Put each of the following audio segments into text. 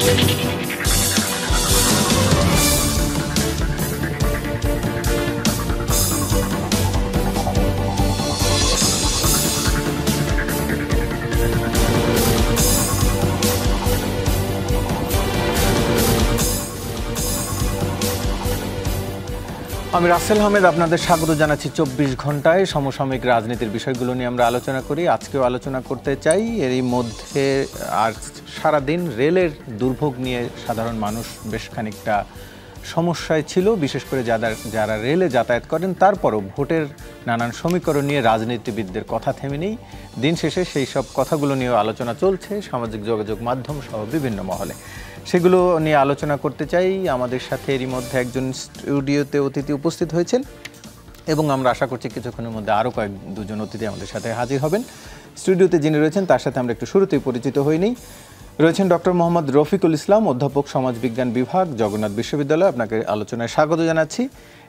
আমি রাসেল আহমেদ আপনাদের স্বাগত জানাচ্ছি ২৪ ঘন্টায় সমসাময়িক রাজনীতির বিষয়গুলো নিয়ে আমরা আলোচনা করি। আজকেও আলোচনা করতে চাই। এরই মধ্যে আর সারাদিন রেলের দুর্ভোগ নিয়ে সাধারণ মানুষ বেশ খানিকটা সমস্যায় ছিল, বিশেষ করে যারা রেলে যাতায়াত করেন। তারপরও ভোটের নানান সমীকরণ নিয়ে রাজনীতিবিদদের কথা থেমে নেই। দিন শেষে সেই সব কথাগুলো নিয়েও আলোচনা চলছে সামাজিক যোগাযোগ মাধ্যম সহ বিভিন্ন মহলে। সেগুলো নিয়ে আলোচনা করতে চাই। আমাদের সাথে এরই মধ্যে একজন স্টুডিওতে অতিথি উপস্থিত হয়েছেন এবং আমরা আশা করছি কিছুক্ষণের মধ্যে আরও দুজন অতিথি আমাদের সাথে হাজির হবেন। স্টুডিওতে যিনি রয়েছেন তার সাথে আমরা একটু শুরুতেই পরিচিত হই নিই। রয়েছেন ডক্টর মোহাম্মদ রফিকুল ইসলাম, অধ্যাপক সমাজবিজ্ঞান বিভাগ, জগন্নাথ বিশ্ববিদ্যালয়। আপনাকে আলোচনায় স্বাগত জানাচ্ছি।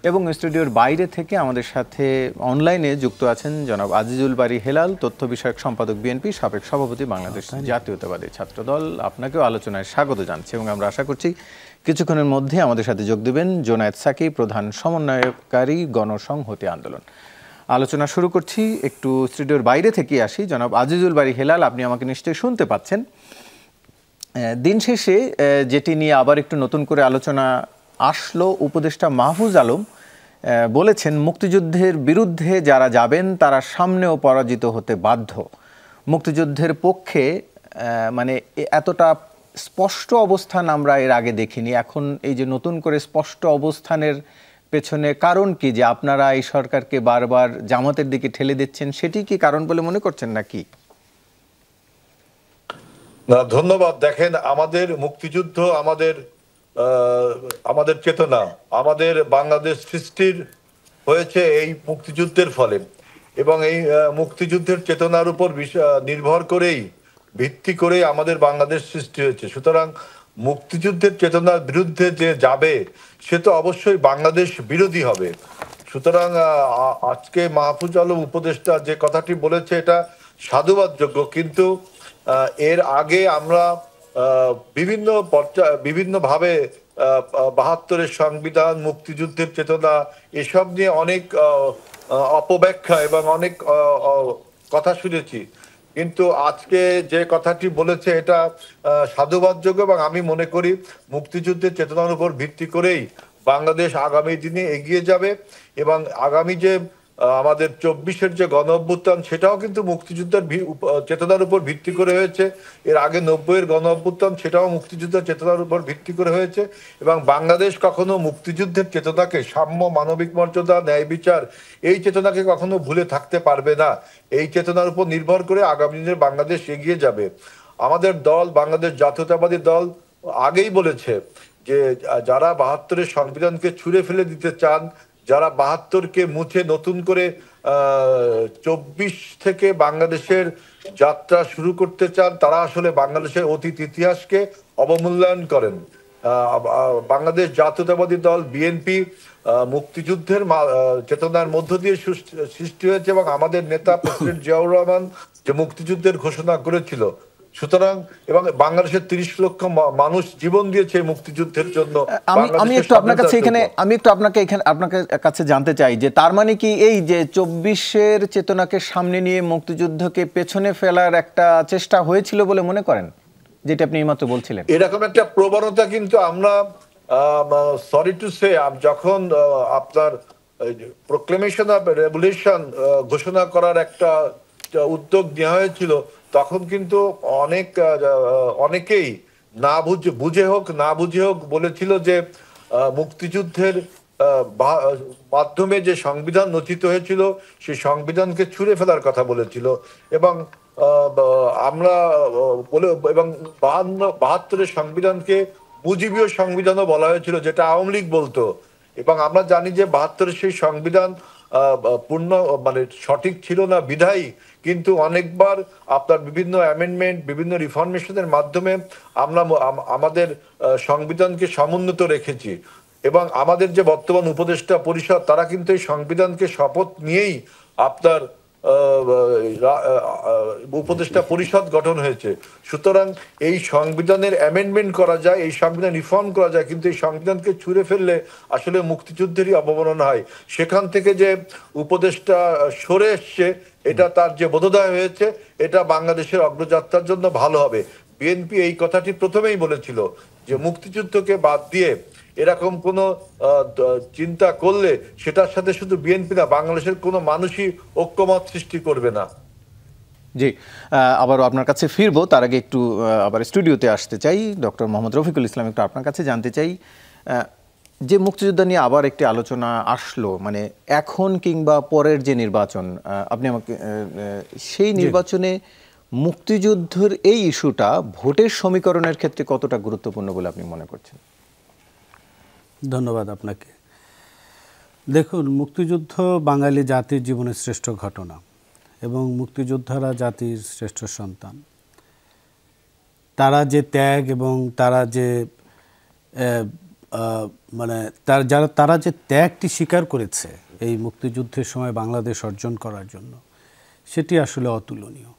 এবং স্টুডিওর বাইরে থেকে আমাদের সাথে অনলাইনে যুক্ত আছেন জনাব আজিজুল বারী হেলাল, তথ্য বিষয়ক সম্পাদক বিএনপি, সাবেক সভাপতি বাংলাদেশ জাতীয়তাবাদী ছাত্রদল। আপনাকেও আলোচনায় স্বাগত জানাচ্ছি এবং আমরা আশা করছি কিছুক্ষণের মধ্যে আমাদের সাথে যোগ দেবেন জোনায়েদ সাকি, প্রধান সমন্বয়কারী গণসংহতি আন্দোলন। আলোচনা শুরু করছি। একটু স্টুডিওর বাইরে থেকে আসি। জনাব আজিজুল বারী হেলাল, আপনি আমাকে নিশ্চয়ই শুনতে পাচ্ছেন। দিন শেষে যেটি নিয়ে আবার একটু নতুন করে আলোচনা আসলো, উপদেষ্টা মাহফুজ আলম বলেছেন মুক্তিযুদ্ধের বিরুদ্ধে যারা যাবেন তারা সামনেও পরাজিত হতে বাধ্য। মুক্তিযুদ্ধের পক্ষে মানে এতটা স্পষ্ট অবস্থান আমরা এর আগে দেখিনি। এখন এই যে নতুন করে স্পষ্ট অবস্থানের পেছনে কারণ কি, যে আপনারা এই সরকারকে বারবার জামাতের দিকে ঠেলে দিচ্ছেন, সেটি কি কারণ বলে মনে করছেন নাকি? না, ধন্যবাদ। দেখেন, আমাদের মুক্তিযুদ্ধ আমাদের চেতনা, আমাদের বাংলাদেশ সৃষ্টির হয়েছে এই মুক্তিযুদ্ধের ফলে, এবং এই মুক্তিযুদ্ধের চেতনার উপর নির্ভর করেই, ভিত্তি করেই আমাদের বাংলাদেশ সৃষ্টি হয়েছে। সুতরাং মুক্তিযুদ্ধের চেতনার বিরুদ্ধে যে যাবে সে তো অবশ্যই বাংলাদেশ বিরোধী হবে। সুতরাং আজকে মাহফুজ আলম উপদেষ্টা যে কথাটি বলেছে এটা সাধুবাদযোগ্য, কিন্তু এর আগে আমরা বিভিন্নভাবে ৭২-এর সংবিধান, মুক্তিযুদ্ধের চেতনা এসব নিয়ে অনেক অপব্যাখ্যা এবং অনেক কথা শুনেছি, কিন্তু আজকে যে কথাটি বলেছে এটা সাধুবাদযোগ্য। এবং আমি মনে করি মুক্তিযুদ্ধের চেতনার উপর ভিত্তি করেই বাংলাদেশ আগামী দিনে এগিয়ে যাবে। এবং আগামী যে আমাদের ২৪-এর যে গণ অভ্যুত্থান, সেটাও কিন্তু মুক্তিযুদ্ধের চেতনার উপর ভিত্তি করে হয়েছে। এর আগে ৯০-এর গণ অভ্যুত্থান, সেটাও মুক্তিযুদ্ধের চেতনার উপর ভিত্তি করে হয়েছে। এবং বাংলাদেশ কখনো মুক্তিযুদ্ধের চেতনাকে, সাম্য, মানবিক মর্যাদা, ন্যায় বিচার, এই চেতনাকে কখনো ভুলে থাকতে পারবে না। এই চেতনার উপর নির্ভর করে আগামী দিনে বাংলাদেশ এগিয়ে যাবে। আমাদের দল, বাংলাদেশ জাতীয়তাবাদী দল, আগেই বলেছে যে যারা ৭২-এর সংবিধানকে ছুঁড়ে ফেলে দিতে চান, যারা ৭২-কে মুছে নতুন করে ২৪ থেকে বাংলাদেশের যাত্রা শুরু করতে চান, তারা আসলে বাংলাদেশের অতীত ইতিহাসকে অবমূল্যায়ন করেন। বাংলাদেশ জাতীয়তাবাদী দল বিএনপি মুক্তিযুদ্ধের চেতনার মধ্য দিয়ে সৃষ্টি হয়েছে, এবং আমাদের নেতা প্রেসিডেন্ট জিয়াউর রহমান যে মুক্তিযুদ্ধের ঘোষণা করেছিল, সুতরাং এবং বাংলাদেশের ৩০ লক্ষ মানুষ জীবন দিয়েছে মুক্তিযুদ্ধের জন্য। আমি একটু আপনার কাছে জানতে চাই যে তার মানে কি এই যে ২৪-এর চেতনাকে সামনে নিয়ে মুক্তিযুদ্ধকে পেছনে ফেলার একটা চেষ্টা হয়েছিল বলে মনে করেন, যেটা আপনি এইমাত্র বলছিলেন? এরকম একটা প্রবণতা কিন্তু আমরা সরি টু সে, যখন আপনার প্রোক্লেমেশন অফ রেভলিউশন ঘোষণা করার একটা উদ্যোগ নেওয়া হয়েছিল, তখন কিন্তু অনেকেই বুঝে হোক না বুঝে হোক বলেছিল যে মুক্তিযুদ্ধের মাধ্যমে যে সংবিধান রচিত হয়েছিল সেই সংবিধানকে ছুঁড়ে ফেলার কথা বলেছিল। এবং আমরা এবং ৭২-এর সংবিধানকে মুজিবীয় সংবিধানও বলা হয়েছিল, যেটা আওয়ামী লীগ বলতো। এবং আমরা জানি যে ৭২-এর সেই সংবিধান পূর্ণ মানে সঠিক ছিল না বিধায়ী, কিন্তু অনেকবার আপনার বিভিন্ন অ্যামেন্ডমেন্ট, বিভিন্ন রিফরমেশনের মাধ্যমে আমরা আমাদের সংবিধানকে সমুন্নত রেখেছি। এবং আমাদের যে বর্তমান উপদেষ্টা পরিষদ, তারা কিন্তু এই সংবিধানকে শপথ নিয়েই আপনার উপদেষ্টা পরিষদ গঠন হয়েছে। সুতরাং এই সংবিধানের অ্যামেন্ডমেন্ট করা যায়, এই সংবিধান রিফর্ম করা যায়, কিন্তু এই সংবিধানকে ছুঁড়ে ফেললে আসলে মুক্তিযুদ্ধেরই অবমাননা হয়। সেখান থেকে যে উপদেষ্টা সরে এসছে, এটা তার যে বোধোদয় হয়েছে, এটা বাংলাদেশের অগ্রযাত্রার জন্য ভালো হবে। বিএনপি এই কথাটি প্রথমেই বলেছিল যে মুক্তিযুদ্ধকে বাদ দিয়ে এরকম কোনো চিন্তা করলে সেটার সাথে শুধু বিএনপি না, বাংলাদেশের কোনো মানুষই ঐক্যমত সৃষ্টি করবে না। জি, আবারও আপনার কাছে ফিরবো, তার আগে একটু আবার স্টুডিওতে আসতে চাই। ডক্টর মোহাম্মদ রফিকুল ইসলাম, একটু আপনার কাছে জানতে চাই, যে মুক্তিযোদ্ধা নিয়ে আবার একটি আলোচনা আসলো, মানে এখন কিংবা পরের যে নির্বাচন, আপনি আমাকে সেই নির্বাচনে মুক্তিযুদ্ধের এই ইস্যুটা ভোটের সমীকরণের ক্ষেত্রে কতটা গুরুত্বপূর্ণ বলে আপনি মনে করছেন? ধন্যবাদ আপনাকে। দেখুন, মুক্তিযুদ্ধ বাঙালি জাতির জীবনের শ্রেষ্ঠ ঘটনা এবং মুক্তিযোদ্ধারা জাতির শ্রেষ্ঠ সন্তান। তারা যে ত্যাগ এবং তারা যে তারা যে ত্যাগটি স্বীকার করেছে এই মুক্তিযুদ্ধের সময় বাংলাদেশ অর্জন করার জন্য, সেটি আসলে অতুলনীয়।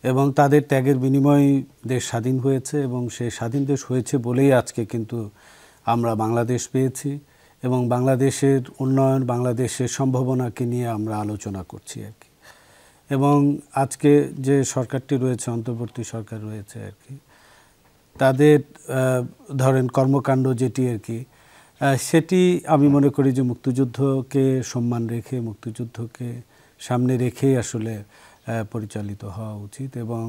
এবং তাদের ত্যাগের বিনিময়ে দেশ স্বাধীন হয়েছে এবং সেই স্বাধীন দেশ হয়েছে বলেই আজকে কিন্তু আমরা বাংলাদেশ পেয়েছি এবং বাংলাদেশের উন্নয়ন, বাংলাদেশের সম্ভাবনাকে নিয়ে আমরা আলোচনা করছি আর কি। এবং আজকে যে সরকারটি রয়েছে, অন্তর্বর্তী সরকার রয়েছে আর কি, তাদের ধরেন কর্মকাণ্ড যেটি আর কি, সেটি আমি মনে করি যে মুক্তিযুদ্ধকে সম্মান রেখে, মুক্তিযুদ্ধকে সামনে রেখেই আসলে পরিচালিত হওয়া উচিত। এবং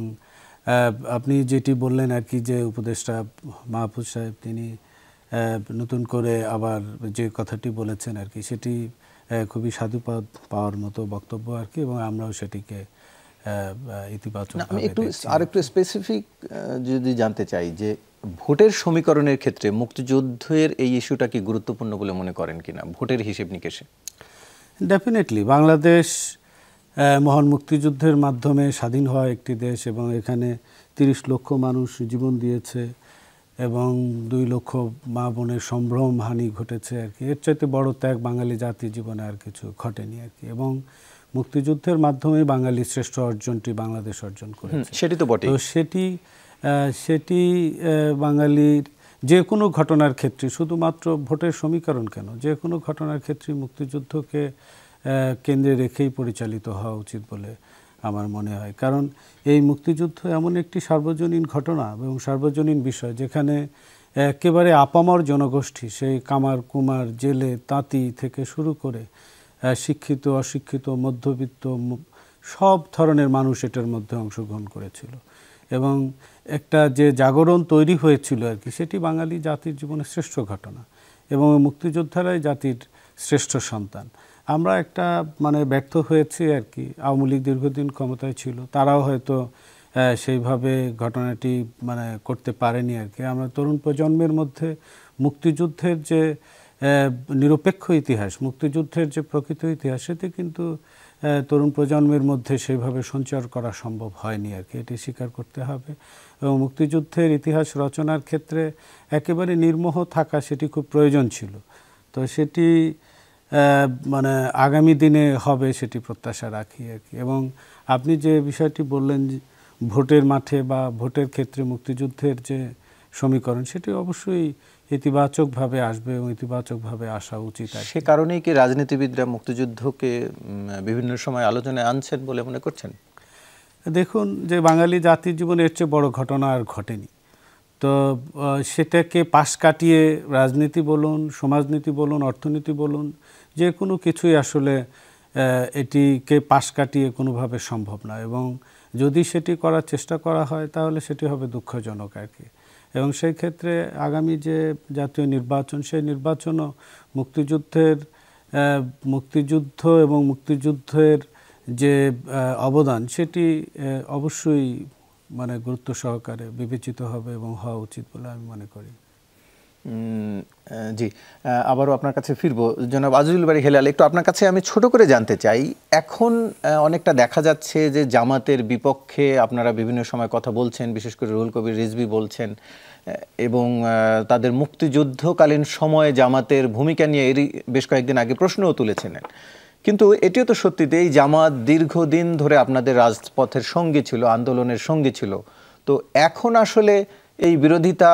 আপনি যেটি বললেন আর কি, যে উপদেষ্টা মাহফুজ সাহেব তিনি নতুন করে আবার যে কথাটি বলেছেন আর কি, সেটি খুবই সাধুবাদ পাওয়ার মতো বক্তব্য আর কি, এবং আমরাও সেটিকে ইতিবাচক। আমি একটু আরেকটু স্পেসিফিক যদি জানতে চাই, যে ভোটের সমীকরণের ক্ষেত্রে মুক্তিযুদ্ধের এই ইস্যুটা কি গুরুত্বপূর্ণ বলে মনে করেন কিনা ভোটের হিসেব নিকেশে? ডেফিনেটলি বাংলাদেশ মহান মুক্তিযুদ্ধের মাধ্যমে স্বাধীন হওয়া একটি দেশ এবং এখানে 30 লক্ষ মানুষ জীবন দিয়েছে এবং 2 লক্ষ মা বোনের সম্ভ্রম হানি ঘটেছে আর কি। এর চাইতে বড় ত্যাগ বাঙালি জাতির জীবনে আর কিছু ঘটেনি আর কি। এবং মুক্তিযুদ্ধের মাধ্যমে বাঙালির শ্রেষ্ঠ অর্জনটি বাংলাদেশ অর্জন করেছে, সেটি তো বটে। তো সেটি বাঙালির যে কোনো ঘটনার ক্ষেত্রে, শুধুমাত্র ভোটের সমীকরণ কেন, যে কোনো ঘটনার ক্ষেত্রে মুক্তিযুদ্ধকে কেন্দ্রে রেখেই পরিচালিত হওয়া উচিত বলে আমার মনে হয়। কারণ এই মুক্তিযুদ্ধ এমন একটি সার্বজনীন ঘটনা এবং সার্বজনীন বিষয়, যেখানে একেবারে আপামর জনগোষ্ঠী, সেই কামার কুমার জেলে তাঁতি থেকে শুরু করে শিক্ষিত অশিক্ষিত মধ্যবিত্ত সব ধরনের মানুষ এটার মধ্যে অংশগ্রহণ করেছিল এবং একটা যে জাগরণ তৈরি হয়েছিল আর কি, সেটি বাঙালি জাতির জীবনের শ্রেষ্ঠ ঘটনা এবং মুক্তিযোদ্ধারাই জাতির শ্রেষ্ঠ সন্তান। আমরা একটা ব্যর্থ হয়েছি আর কি। আওয়ামী লীগ দীর্ঘদিন ক্ষমতায় ছিল, তারাও হয়তো সেইভাবে ঘটনাটি করতে পারেনি আর কি। আমরা তরুণ প্রজন্মের মধ্যে মুক্তিযুদ্ধের যে নিরপেক্ষ ইতিহাস, মুক্তিযুদ্ধের যে প্রকৃত ইতিহাস, সেটি কিন্তু তরুণ প্রজন্মের মধ্যে সেইভাবে সঞ্চার করা সম্ভব হয়নি আর কি, এটি স্বীকার করতে হবে। এবং মুক্তিযুদ্ধের ইতিহাস রচনার ক্ষেত্রে একেবারে নির্মোহ থাকা সেটি খুব প্রয়োজন ছিল। তো সেটি আগামী দিনে হবে সেটি প্রত্যাশা রাখি আর কি। এবং আপনি যে বিষয়টি বললেন ভোটের মাঠে বা ভোটের ক্ষেত্রে মুক্তিযুদ্ধের যে সমীকরণ, সেটি অবশ্যই ইতিবাচকভাবে আসবে এবং ইতিবাচকভাবে আসা উচিত। সে কারণেই কি রাজনীতিবিদরা মুক্তিযুদ্ধকে বিভিন্ন সময় আলোচনায় আনছেন বলে মনে করছেন? দেখুন, যে বাঙালি জাতির জীবনে এর চেয়ে বড় ঘটনা আর ঘটেনি, তো সেটাকে পাশ কাটিয়ে রাজনীতি বলুন, সমাজনীতি বলুন, অর্থনীতি বলুন, যে কোনো কিছুই আসলে এটিকে পাশ কাটিয়ে কোনোভাবে সম্ভব নয়। এবং যদি সেটি করার চেষ্টা করা হয় তাহলে সেটি হবে দুঃখজনক আর কি। এবং সেই ক্ষেত্রে আগামী যে জাতীয় নির্বাচন, সেই নির্বাচনও মুক্তিযুদ্ধ এবং মুক্তিযুদ্ধের যে অবদান, সেটি অবশ্যই গুরুত্ব সহকারে বিবেচিত হবে এবং হওয়া উচিত বলে আমি মনে করি। জি, আবারও আপনার কাছে ফিরবো। জনাব আজিজুল বারী হেলাল, একটু আপনার কাছে আমি ছোট করে জানতে চাই, এখন অনেকটা দেখা যাচ্ছে যে জামাতের বিপক্ষে আপনারা বিভিন্ন সময় কথা বলছেন, বিশেষ করে রুহুল কবির রিজভী বলছেন, এবং তাদের মুক্তিযুদ্ধকালীন সময়ে জামাতের ভূমিকা নিয়ে এরই বেশ কয়েকদিন আগে প্রশ্নও তুলেছিলেন। কিন্তু এটিও তো সত্যিতে এই জামাত দীর্ঘদিন ধরে আপনাদের রাজপথের সঙ্গী ছিল, আন্দোলনের সঙ্গী ছিল। তো এখন আসলে এই বিরোধিতা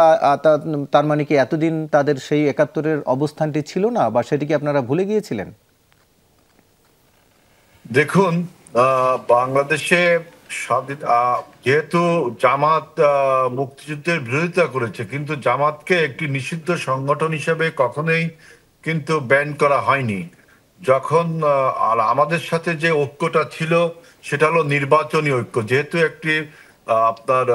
তার মানে কি এতদিন তাদের সেই ৭১-এর অবস্থানটি ছিল না, বা সেটি কি আপনারা ভুলে গিয়েছিলেন? দেখুন, বাংলাদেশে যেহেতু জামাত মুক্তিযুদ্ধের বিরোধিতা করেছে, কিন্তু জামাতকে একটি নিষিদ্ধ সংগঠন হিসেবে কখনোই কিন্তু ব্যান করা হয়নি। যখন আর আমাদের সাথে যে ঐক্যটা ছিল সেটা হলো নির্বাচনী ঐক্য। যেহেতু একটি আপনার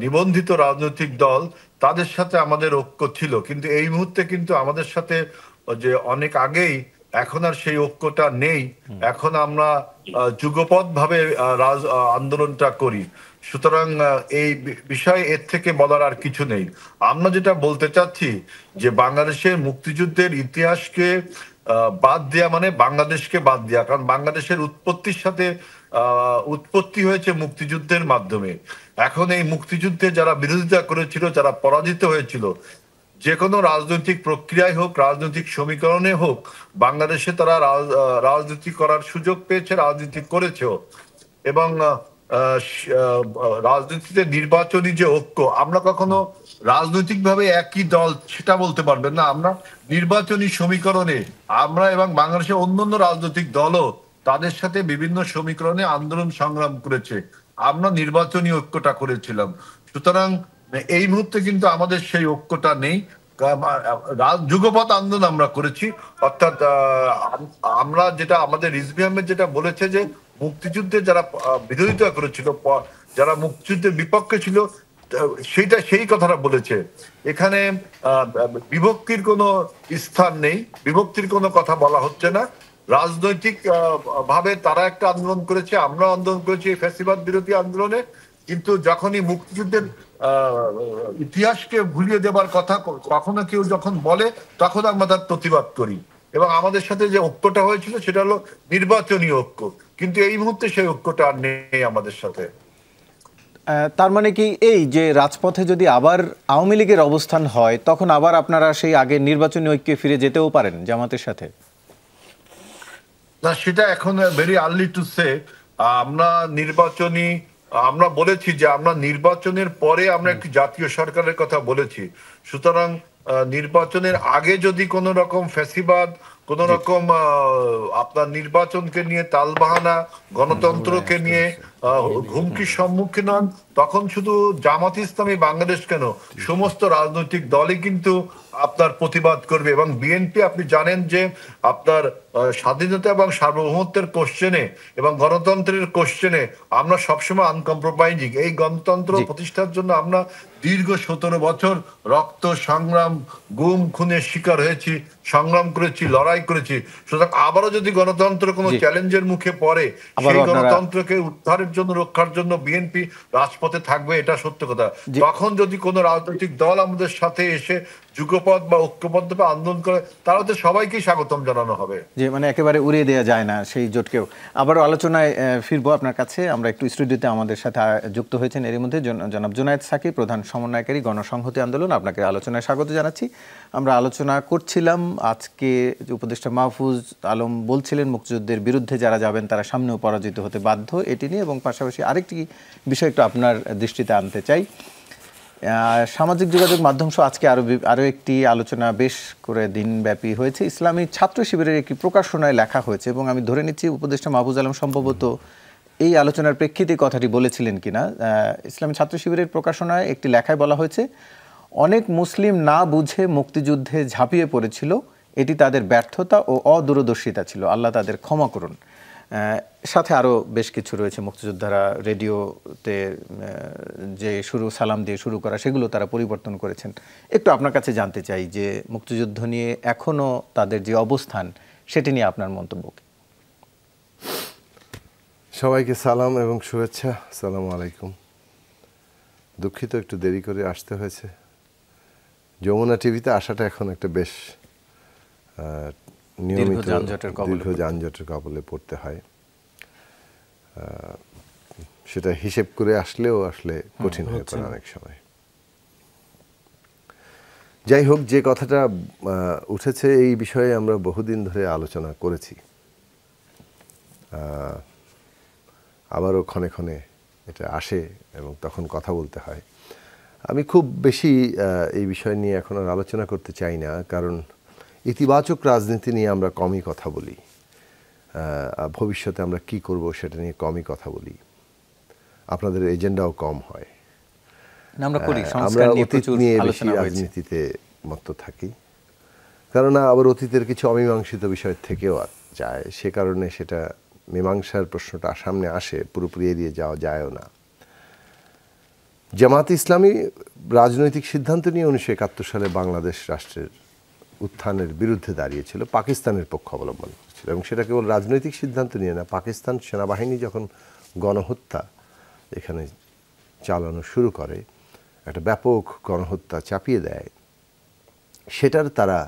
নিবন্ধিত রাজনৈতিক দল, তাদের সাথে আমাদের ঐক্য ছিল, কিন্তু এই মুহূর্তে কিন্তু আমাদের সাথে যে অনেক আগেই, এখন আর সেই ঐক্যটা নেই। এখন আমরা যুগপৎ ভাবে আন্দোলনটা করি। সুতরাং এই বিষয়ে এর থেকে বলার আর কিছু নেই। আমরা যেটা বলতে চাচ্ছি যে বাংলাদেশের মুক্তিযুদ্ধের ইতিহাসকে বাদ দেয়া মানে বাংলাদেশকে বাদ দেয়া, কারণ বাংলাদেশের উৎপত্তির সাথে উৎপত্তি হয়েছে মুক্তিযুদ্ধের মাধ্যমে। এখন এই মুক্তিযুদ্ধে যারা বিরোধিতা করেছিল, যারা পরাজিত হয়েছিল, যে কোনো রাজনৈতিক প্রক্রিয়ায় হোক, রাজনৈতিক সমীকরণে হোক, বাংলাদেশে তারা রাজনীতি করার সুযোগ পেয়েছে, রাজনীতি করেছেও। এবং রাজনীতিতে নির্বাচনী যে ঐক্য, আমরা কখনো রাজনৈতিকভাবে একই দল সেটা বলতে পারবেন না। আমরা নির্বাচনী সমীকরণে, আমরা এবং বাংলাদেশের অন্যান্য রাজনৈতিক দলও তাদের সাথে বিভিন্ন সমীকরণে আন্দোলন সংগ্রাম করেছে। আমরা নির্বাচনী ঐক্যটা করেছিলাম। সুতরাং এই মুহূর্তে কিন্তু আমাদের সেই ঐক্যটা নেই। যুগপৎ আন্দোলন আমরা করেছি, অর্থাৎ আমরা যেটা আমাদের রিজভী আহমেদ যেটা বলেছে যে মুক্তিযুদ্ধে যারা বিরোধিতা করেছিল, যারা মুক্তিযুদ্ধের বিপক্ষে ছিল, সেই কথাটা বলেছে। এখানে বিভক্তির কোনো স্থান নেই, বিভক্তির কোনো কথা বলা হচ্ছে না। রাজনৈতিক ভাবে তারা একটা আন্দোলন করেছে, আমরা আন্দোলন করেছি এই ফ্যাসিবাদ বিরোধী আন্দোলনে। কিন্তু যখনই মুক্তিযুদ্ধের ইতিহাসকে ভুলিয়ে দেবার কথা কখনো কেউ যখন বলে, তখন আমরা তার প্রতিবাদ করি। এবং আমাদের সাথে যে ঐক্যটা হয়েছিল সেটা হলো নির্বাচনী ঐক্য, কিন্তু এই মুহূর্তে সেই ঐক্যটা আর নেই আমাদের সাথে। তার মানে কি এই যে রাজপথে যদি আবার আওয়ামী লীগের অবস্থান হয়, তখন আবার আপনারা সেই আগের নির্বাচনী ঐক্যে ফিরে যেতেও পারেন জামাতের সাথে? না, সেটা এখন ভেরি আর্লি টু সে। আমরা বলেছি যে আমরা নির্বাচনের পরে আমরা একটি জাতীয় সরকারের কথা বলেছি। সুতরাং নির্বাচনের আগে যদি কোন রকম ফ্যাসিবাদ, কোন রকম আপনার নির্বাচনকে নিয়ে তালবাহানা, গণতন্ত্রকে নিয়ে হুমকির সম্মুখীন হন, তখন শুধু জামাত ইসলামী বাংলাদেশ কেন, সমস্ত রাজনৈতিক দলই কিন্তু আপনার প্রতিবাদ করবে। এবং বিএনপি, আপনি জানেন যে আপনার স্বাধীনতা এবং সার্বভৌমত্বের কোশ্চেনে এবং গণতন্ত্রের কোশ্চেনে আমরা সবসময় আনকম্প্রোমাইজিং। এই গণতন্ত্র প্রতিষ্ঠার জন্য আমরা দীর্ঘ ১৭ বছর রক্ত সংগ্রাম, গুম খুনের শিকার হয়েছি, সংগ্রাম করেছি, লড়াই করেছি। সুতরাং আবারও যদি গণতন্ত্র কোনো চ্যালেঞ্জের মুখে পড়ে, সেই গণতন্ত্রকে উদ্ধারের জন্য, রক্ষার জন্য বিএনপি রাজপথে থাকবে, এটা সত্য কথা। তখন যদি কোনো রাজনৈতিক দল আমাদের সাথে এসে যুগপৎ বা ঐক্যবদ্ধভাবে আন্দোলন করে, তাহলে তো সবাইকেই স্বাগতম জানানো হবে। যে মানে একেবারে উড়িয়ে দেওয়া যায় না সেই জোটকেও। আবারও আলোচনায় ফিরবো আপনার কাছে। আমরা একটু স্টুডিওতে আমাদের সাথে যুক্ত হয়েছেন এর মধ্যে জনাব জুনায়েদ সাকি, প্রধান সমন্বয়কারী গণসংহতি আন্দোলন। আপনাকে আলোচনায় স্বাগত জানাচ্ছি। আমরা আলোচনা করছিলাম আজকে উপদেষ্টা মাহফুজ আলম বলছিলেন মুক্তিযুদ্ধের বিরুদ্ধে যারা যাবেন তারা সামনেও পরাজিত হতে বাধ্য, এটি নিয়ে। এবং পাশাপাশি আরেকটি বিষয় একটু আপনার দৃষ্টিতে আনতে চাই। সামাজিক যোগাযোগ মাধ্যম সহ আজকে আরও একটি আলোচনা বেশ করে দিনব্যাপী হয়েছে। ইসলামী ছাত্র শিবিরের একটি প্রকাশনায় লেখা হয়েছে, এবং আমি ধরে নিচ্ছি উপদেষ্টা মাহফুজ আলম সম্ভবত এই আলোচনার প্রেক্ষিতে কথাটি বলেছিলেন কিনা। ইসলামী ছাত্র শিবিরের প্রকাশনায় একটি লেখায় বলা হয়েছে, অনেক মুসলিম না বুঝে মুক্তিযুদ্ধে ঝাঁপিয়ে পড়েছিল, এটি তাদের ব্যর্থতা ও অদূরদর্শিতা ছিল, আল্লাহ তাদের ক্ষমা করুন। সাথে আরও বেশ কিছু রয়েছে, মুক্তিযোদ্ধারা রেডিওতে যে সালাম দিয়ে শুরু করা, সেগুলো তারা পরিবর্তন করেছেন। একটু আপনার কাছে জানতে চাই যে মুক্তিযুদ্ধ নিয়ে এখনও তাদের যে অবস্থান, সেটি নিয়ে আপনার মন্তব্য কি? সবাইকে সালাম এবং শুভেচ্ছা। আসসালামু আলাইকুম। দুঃখিত একটু দেরি করে আসতে হয়েছে। যমুনা টিভিতে আসাটা এখন একটা বেশ নিয়মিত দীর্ঘ যানজটের কবলে পড়তে হয়। সেটা হিসেব করে আসলেও আসলে কঠিন হয়ে পড়ে অনেক সময়। যাই হোক, যে কথাটা উঠেছে এই বিষয়ে আমরা বহুদিন ধরে আলোচনা করেছি। আবারও ক্ষণে ক্ষণে এটা আসে এবং তখন কথা বলতে হয়। আমি খুব বেশি এই বিষয় নিয়ে এখন আর আলোচনা করতে চাই না, কারণ ইতিবাচক রাজনীতি নিয়ে আমরা কমই কথা বলি, ভবিষ্যতে আমরা কি করব সেটা নিয়ে কমই কথা বলি, আপনাদের এজেন্ডাও কম হয়। আমরা করি আমরা সংস্কার নিয়ে অতীত প্রচুর নিয়ে বেশি আলোচনা হয়েছে। রাজনীতিতে মত্ত থাকি, কারণ আবার অতীতের কিছু অমীমাংসিত বিষয় থেকেও যায়, সে কারণে সেটা মীমাংসার প্রশ্নটা সামনে আসে, পুরোপুরি এড়িয়ে যাওয়া যায়ও না। জামাত ইসলামী রাজনৈতিক সিদ্ধান্ত নিয়ে 1971 সালে বাংলাদেশ রাষ্ট্রের উত্থানের বিরুদ্ধে দাঁড়িয়েছিল, পাকিস্তানের পক্ষ অবলম্বন করেছিল, এবং সেটা কেবল রাজনৈতিক সিদ্ধান্ত নিয়ে না, পাকিস্তান সেনাবাহিনী যখন গণহত্যা এখানে চালানো শুরু করে, একটা ব্যাপক গণহত্যা চাপিয়ে দেয়, সেটার তারা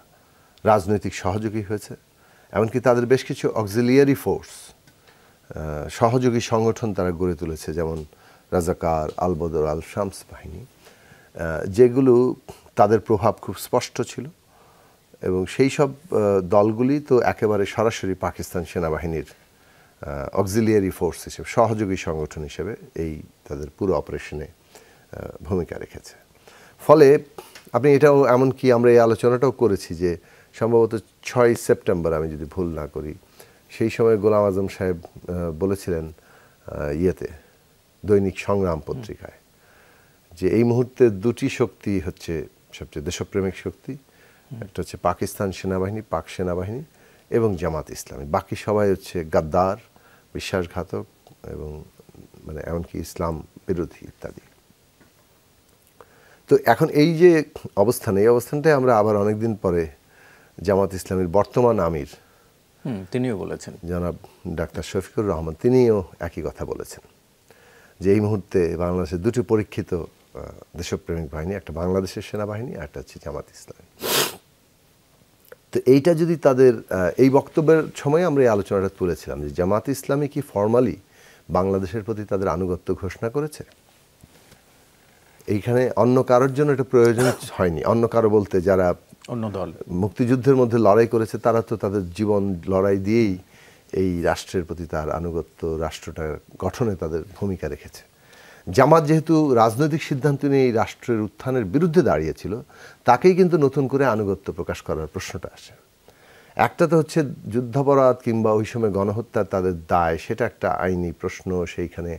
রাজনৈতিক সহযোগী হয়েছে। এমনকি তাদের বেশ কিছু অক্সিলিয়ারি ফোর্স, সহযোগী সংগঠন তারা গড়ে তুলেছে, যেমন রাজাকার, আল বদর, আল শামস বাহিনী, যেগুলো তাদের প্রভাব খুব স্পষ্ট ছিল, এবং সেই সব দলগুলি তো একেবারে সরাসরি পাকিস্তান সেনাবাহিনীর অক্সিলিয়ারি ফোর্স হিসেবে, সহযোগী সংগঠন হিসেবে এই তাদের পুরো অপারেশনে ভূমিকা রেখেছে। ফলে আপনি এটাও, এমনকি আমরা এই আলোচনাটাও করেছি যে সম্ভবত 6 সেপ্টেম্বর, আমি যদি ভুল না করি, সেই সময় গোলাম আজম সাহেব বলেছিলেন দৈনিক সংগ্রাম পত্রিকায়, যে এই মুহূর্তে দুটি শক্তি হচ্ছে সবচেয়ে দেশপ্রেমিক শক্তি, একটা হচ্ছে পাকিস্তান সেনাবাহিনী, পাক সেনাবাহিনী, এবং জামাত ইসলামী, বাকি সবাই হচ্ছে গাদ্দার, বিশ্বাসঘাতক, এবং মানে এমনকি ইসলাম বিরোধী ইত্যাদি। তো এখন এই যে অবস্থান, এই অবস্থানটাই আমরা আবার অনেকদিন পরে জামাত ইসলামীর বর্তমান আমির তিনিও বলেছেন, জনাব ডাক্তার শফিকুর রহমান, তিনিও একই কথা বলেছেন যে এই মুহূর্তে বাংলাদেশের দুটি পরীক্ষিত দেশপ্রেমিক বাহিনী, একটা বাংলাদেশের সেনাবাহিনী, একটা হচ্ছে জামাত ইসলামী। তো এইটা যদি তাদের এই বক্তব্যের সময় আমরা এই আলোচনাটা তুলেছিলাম যে জামাত ইসলামী কি ফর্মালি বাংলাদেশের প্রতি তাদের আনুগত্য ঘোষণা করেছে? এইখানে অন্য কারোর জন্য এটা প্রয়োজন হয়নি। অন্য কারো বলতে যারা অন্য দল মুক্তিযুদ্ধের মধ্যে লড়াই করেছে, তারা তো তাদের জীবন লড়াই দিয়েই এই রাষ্ট্রের প্রতি তার আনুগত্য, রাষ্ট্রটা গঠনে তাদের ভূমিকা রেখেছে। জামাত যেহেতু রাজনৈতিক সিদ্ধান্ত নিয়ে এই রাষ্ট্রের উত্থানের বিরুদ্ধে দাঁড়িয়েছিল, তাকেই কিন্তু নতুন করে আনুগত্য প্রকাশ করার প্রশ্নটা আসে। একটা তো হচ্ছে যুদ্ধাপরাধ কিংবা ওই সময় গণহত্যার তাদের দায়, সেটা একটা আইনি প্রশ্ন, সেইখানে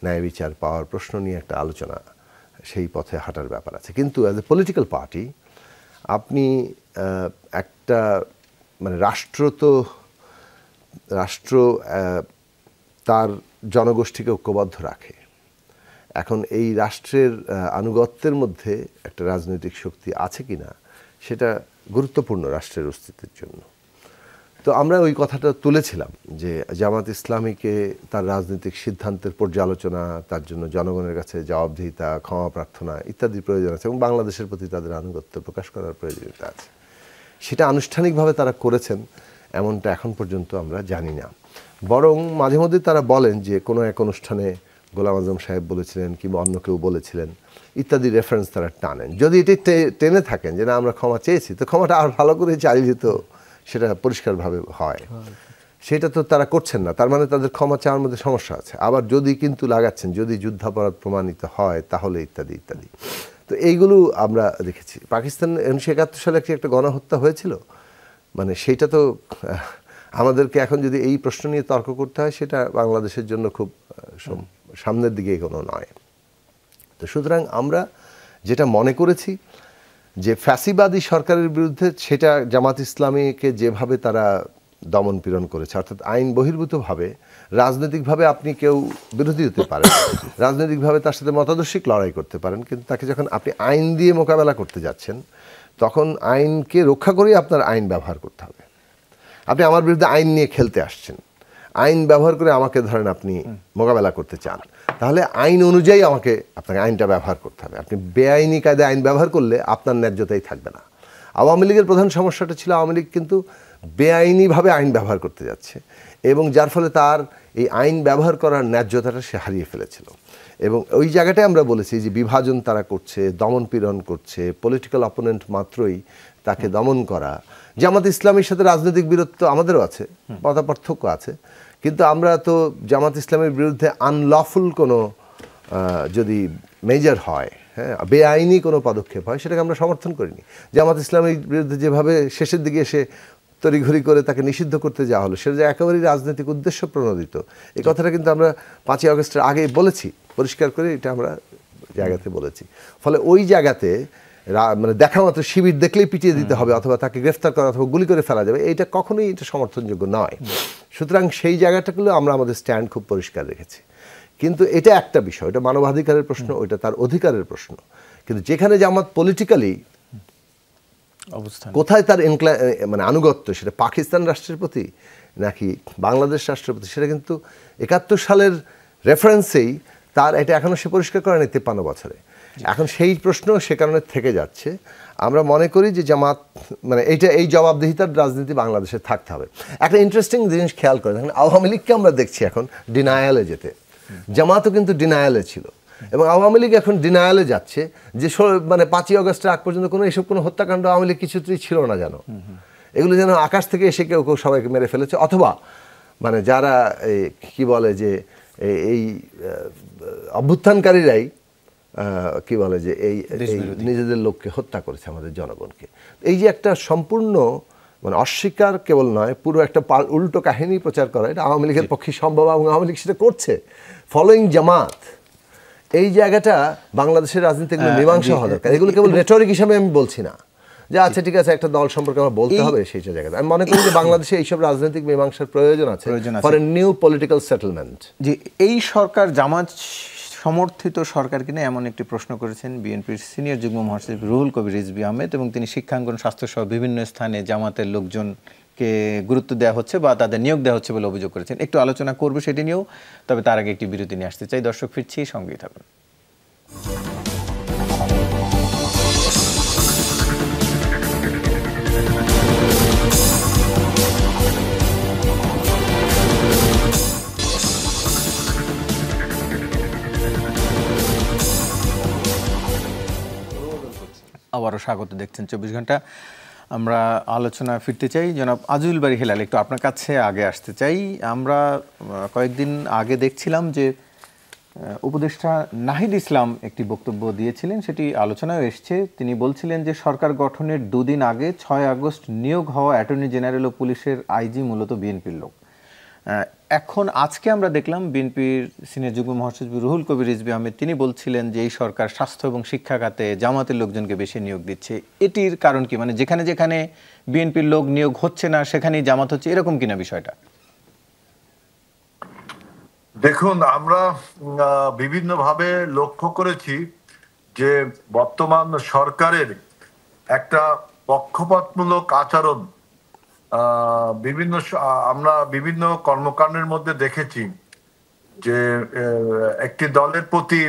ন্যায় বিচার পাওয়ার প্রশ্ন নিয়ে একটা আলোচনা, সেই পথে হাঁটার ব্যাপার আছে। কিন্তু অ্যাজ এ পলিটিক্যাল পার্টি আপনি একটা মানে রাষ্ট্র তার জনগোষ্ঠীকে ঐক্যবদ্ধ রাখে। এখন এই রাষ্ট্রের আনুগত্যের মধ্যে একটা রাজনৈতিক শক্তি আছে কিনা, সেটা গুরুত্বপূর্ণ রাষ্ট্রের অস্তিত্বের জন্য। তো আমরা ওই কথাটা তুলেছিলাম যে জামাত ইসলামীকে তার রাজনৈতিক সিদ্ধান্তের পর্যালোচনা, তার জন্য জনগণের কাছে জবাবদিহিতা, ক্ষমা প্রার্থনা ইত্যাদি প্রয়োজন আছে, এবং বাংলাদেশের প্রতি তাদের আনুগত্য প্রকাশ করার প্রয়োজনীয়তা আছে। সেটা আনুষ্ঠানিকভাবে তারা করেছেন এমনটা এখন পর্যন্ত আমরা জানি না। বরং মাঝে মধ্যে তারা বলেন যে কোনো এক অনুষ্ঠানে গোলাম আজম সাহেব বলেছিলেন কিংবা অন্য কেউ বলেছিলেন ইত্যাদি রেফারেন্স তারা টানেন। যদি এটি টেনে থাকেন যে না আমরা ক্ষমা চেয়েছি, তো ক্ষমাটা আর ভালো করে চাইলে তো সেটা পরিষ্কারভাবে হয়, সেটা তো তারা করছেন না। তার মানে তাদের ক্ষমা চাওয়ার মধ্যে সমস্যা আছে। আবার যদি কিন্তু লাগাচ্ছেন, যদি যুদ্ধাপরাধ প্রমাণিত হয় তাহলে ইত্যাদি ইত্যাদি। তো এইগুলো আমরা দেখেছি। পাকিস্তান 1971 সালে একটা গণহত্যা হয়েছিল, মানে সেইটা তো আমাদেরকে এখন যদি এই প্রশ্ন নিয়ে তর্ক করতে হয়, সেটা বাংলাদেশের জন্য খুব সামনের দিকে এগোনো নয়। তো সুতরাং আমরা যেটা মনে করেছি যে ফ্যাসিবাদী সরকারের বিরুদ্ধে, সেটা জামাত ইসলামীকে যেভাবে তারা দমন পীড়ন করেছে, অর্থাৎ আইন বহির্ভূতভাবে, রাজনৈতিকভাবে আপনি কেউ বিরোধী হতে পারেন, রাজনৈতিকভাবে তার সাথে মতাদর্শিক লড়াই করতে পারেন, কিন্তু তাকে যখন আপনি আইন দিয়ে মোকাবেলা করতে যাচ্ছেন, তখন আইনকে রক্ষা করেই আপনার আইন ব্যবহার করতে হবে। আপনি আমার বিরুদ্ধে আইন নিয়ে খেলতে আসছেন, আইন ব্যবহার করে আমাকে ধরেন আপনি মোকাবেলা করতে চান, তাহলে আইন অনুযায়ী আপনাকে আইনটা ব্যবহার করতে হবে। আপনি বেআইনি কায়দায় আইন ব্যবহার করলে আপনার ন্যায্যতাই থাকবে না। আওয়ামী লীগের প্রধান সমস্যাটা ছিল, আওয়ামী লীগ কিন্তু বেআইনিভাবে আইন ব্যবহার করতে যাচ্ছে, এবং যার ফলে তার এই আইন ব্যবহার করার ন্যায্যতাটা সে হারিয়ে ফেলেছিল। এবং ওই জায়গাটায় আমরা বলেছি যে বিভাজন তারা করছে, দমন পীড়ন করছে, পলিটিক্যাল অপোনেন্ট মাত্রই তাকে দমন করা। জামাত ইসলামীর সাথে রাজনৈতিক বিরোধ আমাদেরও আছে, পার্থক্য আছে, কিন্তু আমরা তো জামাত ইসলামের বিরুদ্ধে আনলফুল কোনো যদি মেজর হয়, হ্যাঁ, বেআইনি কোনো পদক্ষেপ হয়, সেটাকে আমরা সমর্থন করিনি। জামাত ইসলামের বিরুদ্ধে যেভাবে শেষের দিকে এসে তড়িঘড়ি করে তাকে নিষিদ্ধ করতে যাওয়া হলো, সেটা যে একেবারেই রাজনৈতিক উদ্দেশ্য প্রণোদিত, এই কথাটা কিন্তু আমরা 5ই আগস্টের আগেই বলেছি, পরিষ্কার করে এটা আমরা জায়গাতে বলেছি। ফলে ওই জায়গাতে মানে দেখা মাত্র শিবির দেখলেই পিটিয়ে দিতে হবে অথবা তাকে গ্রেফতার করা অথবা গুলি করে ফেলা যাবে, এইটা কখনোই এটা সমর্থনযোগ্য নয়। সুতরাং সেই জায়গাটাগুলো আমরা আমাদের স্ট্যান্ড খুব পরিষ্কার রেখেছি। কিন্তু এটা একটা বিষয়, এটা মানবাধিকারের প্রশ্ন, ওইটা তার অধিকারের প্রশ্ন। কিন্তু যেখানে জামাত পলিটিক্যালি অবস্থান, কোথায় তার মানে আনুগত্য, সেটা পাকিস্তান রাষ্ট্রের প্রতি নাকি বাংলাদেশ রাষ্ট্রের প্রতি, সেটা কিন্তু 71 সালের রেফারেন্সেই তার এটা এখনও সে পরিষ্কার করেনি 53 বছরে। এখন সেই প্রশ্ন সে কারণে থেকে যাচ্ছে। আমরা মনে করি যে জামাত মানে এই জবাবদিহিতার রাজনীতি বাংলাদেশে থাকতে হবে। একটা ইন্টারেস্টিং জিনিস খেয়াল করে দেখেন, আওয়ামী লীগকে আমরা দেখছি এখন ডিনায়ালে যেতে, জামাতও কিন্তু ডিনায়ালে ছিল, এবং আওয়ামী লীগ এখন ডিনায়ালে যাচ্ছে যে মানে 5ই আগস্টের আগ পর্যন্ত কোনো হত্যাকাণ্ড আওয়ামী লীগ কিছুতেই ছিল না, যেন এগুলো যেন আকাশ থেকে এসে কেউ সবাইকে মেরে ফেলেছে, অথবা মানে যারা কি বলে যে এই অভ্যুত্থানকারীরাই কি বলে যে এই নিজেদের লোককে হত্যা করেছে, আমাদের জনগণকে। এই যে একটা সম্পূর্ণ মানে অস্বীকার কেবল নয়, পুরো একটা উল্টো কাহিনী প্রচার করা, এটা আওয়ামী লীগের পক্ষে সম্ভব, এবং আওয়ামী লীগ সেটা করছে ফলোয়িং জামাত। এই জায়গাটা বাংলাদেশের রাজনীতি মীমাংসা হওয়া দরকার। এগুলো কেবল রেটরিক হিসাবে আমি বলছি না যে আচ্ছা ঠিক আছে একটা দল সম্পর্কে আমার বলতে হবে, সেই জায়গাটা আমি মনে করি যে বাংলাদেশে এইসব রাজনৈতিক মীমাংসার প্রয়োজন আছে for a new political settlement. যে এই সরকার জামাত সমর্থিত সরকার কিনা এমন একটি প্রশ্ন করেছেন বিএনপির সিনিয়র যুগ্ম মহাসচিব রুহুল কবির রিজভী আহমেদ, এবং তিনি শিক্ষাঙ্গন, স্বাস্থ্যসহ বিভিন্ন স্থানে জামাতের লোকজনকে গুরুত্ব দেওয়া হচ্ছে বা তাদের নিয়োগ দেওয়া হচ্ছে বলে অভিযোগ করেছেন। একটু আলোচনা করবে সেটি নিয়েও, তবে তার আগে একটি বিরতি নিয়ে আসতে চাই। দর্শক ফিরছি, সঙ্গেই থাকুন। আবারও স্বাগত, দেখছেন 24 ঘন্টা। আমরা আলোচনা ফিরতে চাই। জনাব আজুল বারী হেলাল, একটু আপনার কাছে আগে আসতে চাই। আমরা কয়েকদিন আগে দেখছিলাম যে উপদেষ্টা নাহিদ ইসলাম একটি বক্তব্য দিয়েছিলেন, সেটি আলোচনায় এসছে। তিনি বলছিলেন যে সরকার গঠনের 2 দিন আগে 6 আগস্ট নিয়োগ হওয়া অ্যাটর্নি জেনারেল ও পুলিশের আইজি মূলত বিএনপির লোক। এখন আজকে আমরা দেখলাম বিএনপির সিনিয়র যুগ্ম মহাসচিব রুহুল কবির রিজভী আহমেদ তিনি বলছিলেন যে এই সরকার স্বাস্থ্য এবং শিক্ষা খাতে জামাতের লোকজনকে বেশি নিয়োগ দিচ্ছে। এটির কারণ কি? মানে যেখানে যেখানে বিএনপির লোক নিয়োগ হচ্ছে না সেখানেই জামাত হচ্ছে, এরকম কিনা বিষয়টা? দেখুন, আমরা বিভিন্নভাবে লক্ষ্য করেছি যে বর্তমান সরকারের একটা পক্ষপাতমূলক আচরণ আমরা বিভিন্ন কর্মকাণ্ডের মধ্যে দেখেছি, যে একটি দলের প্রতি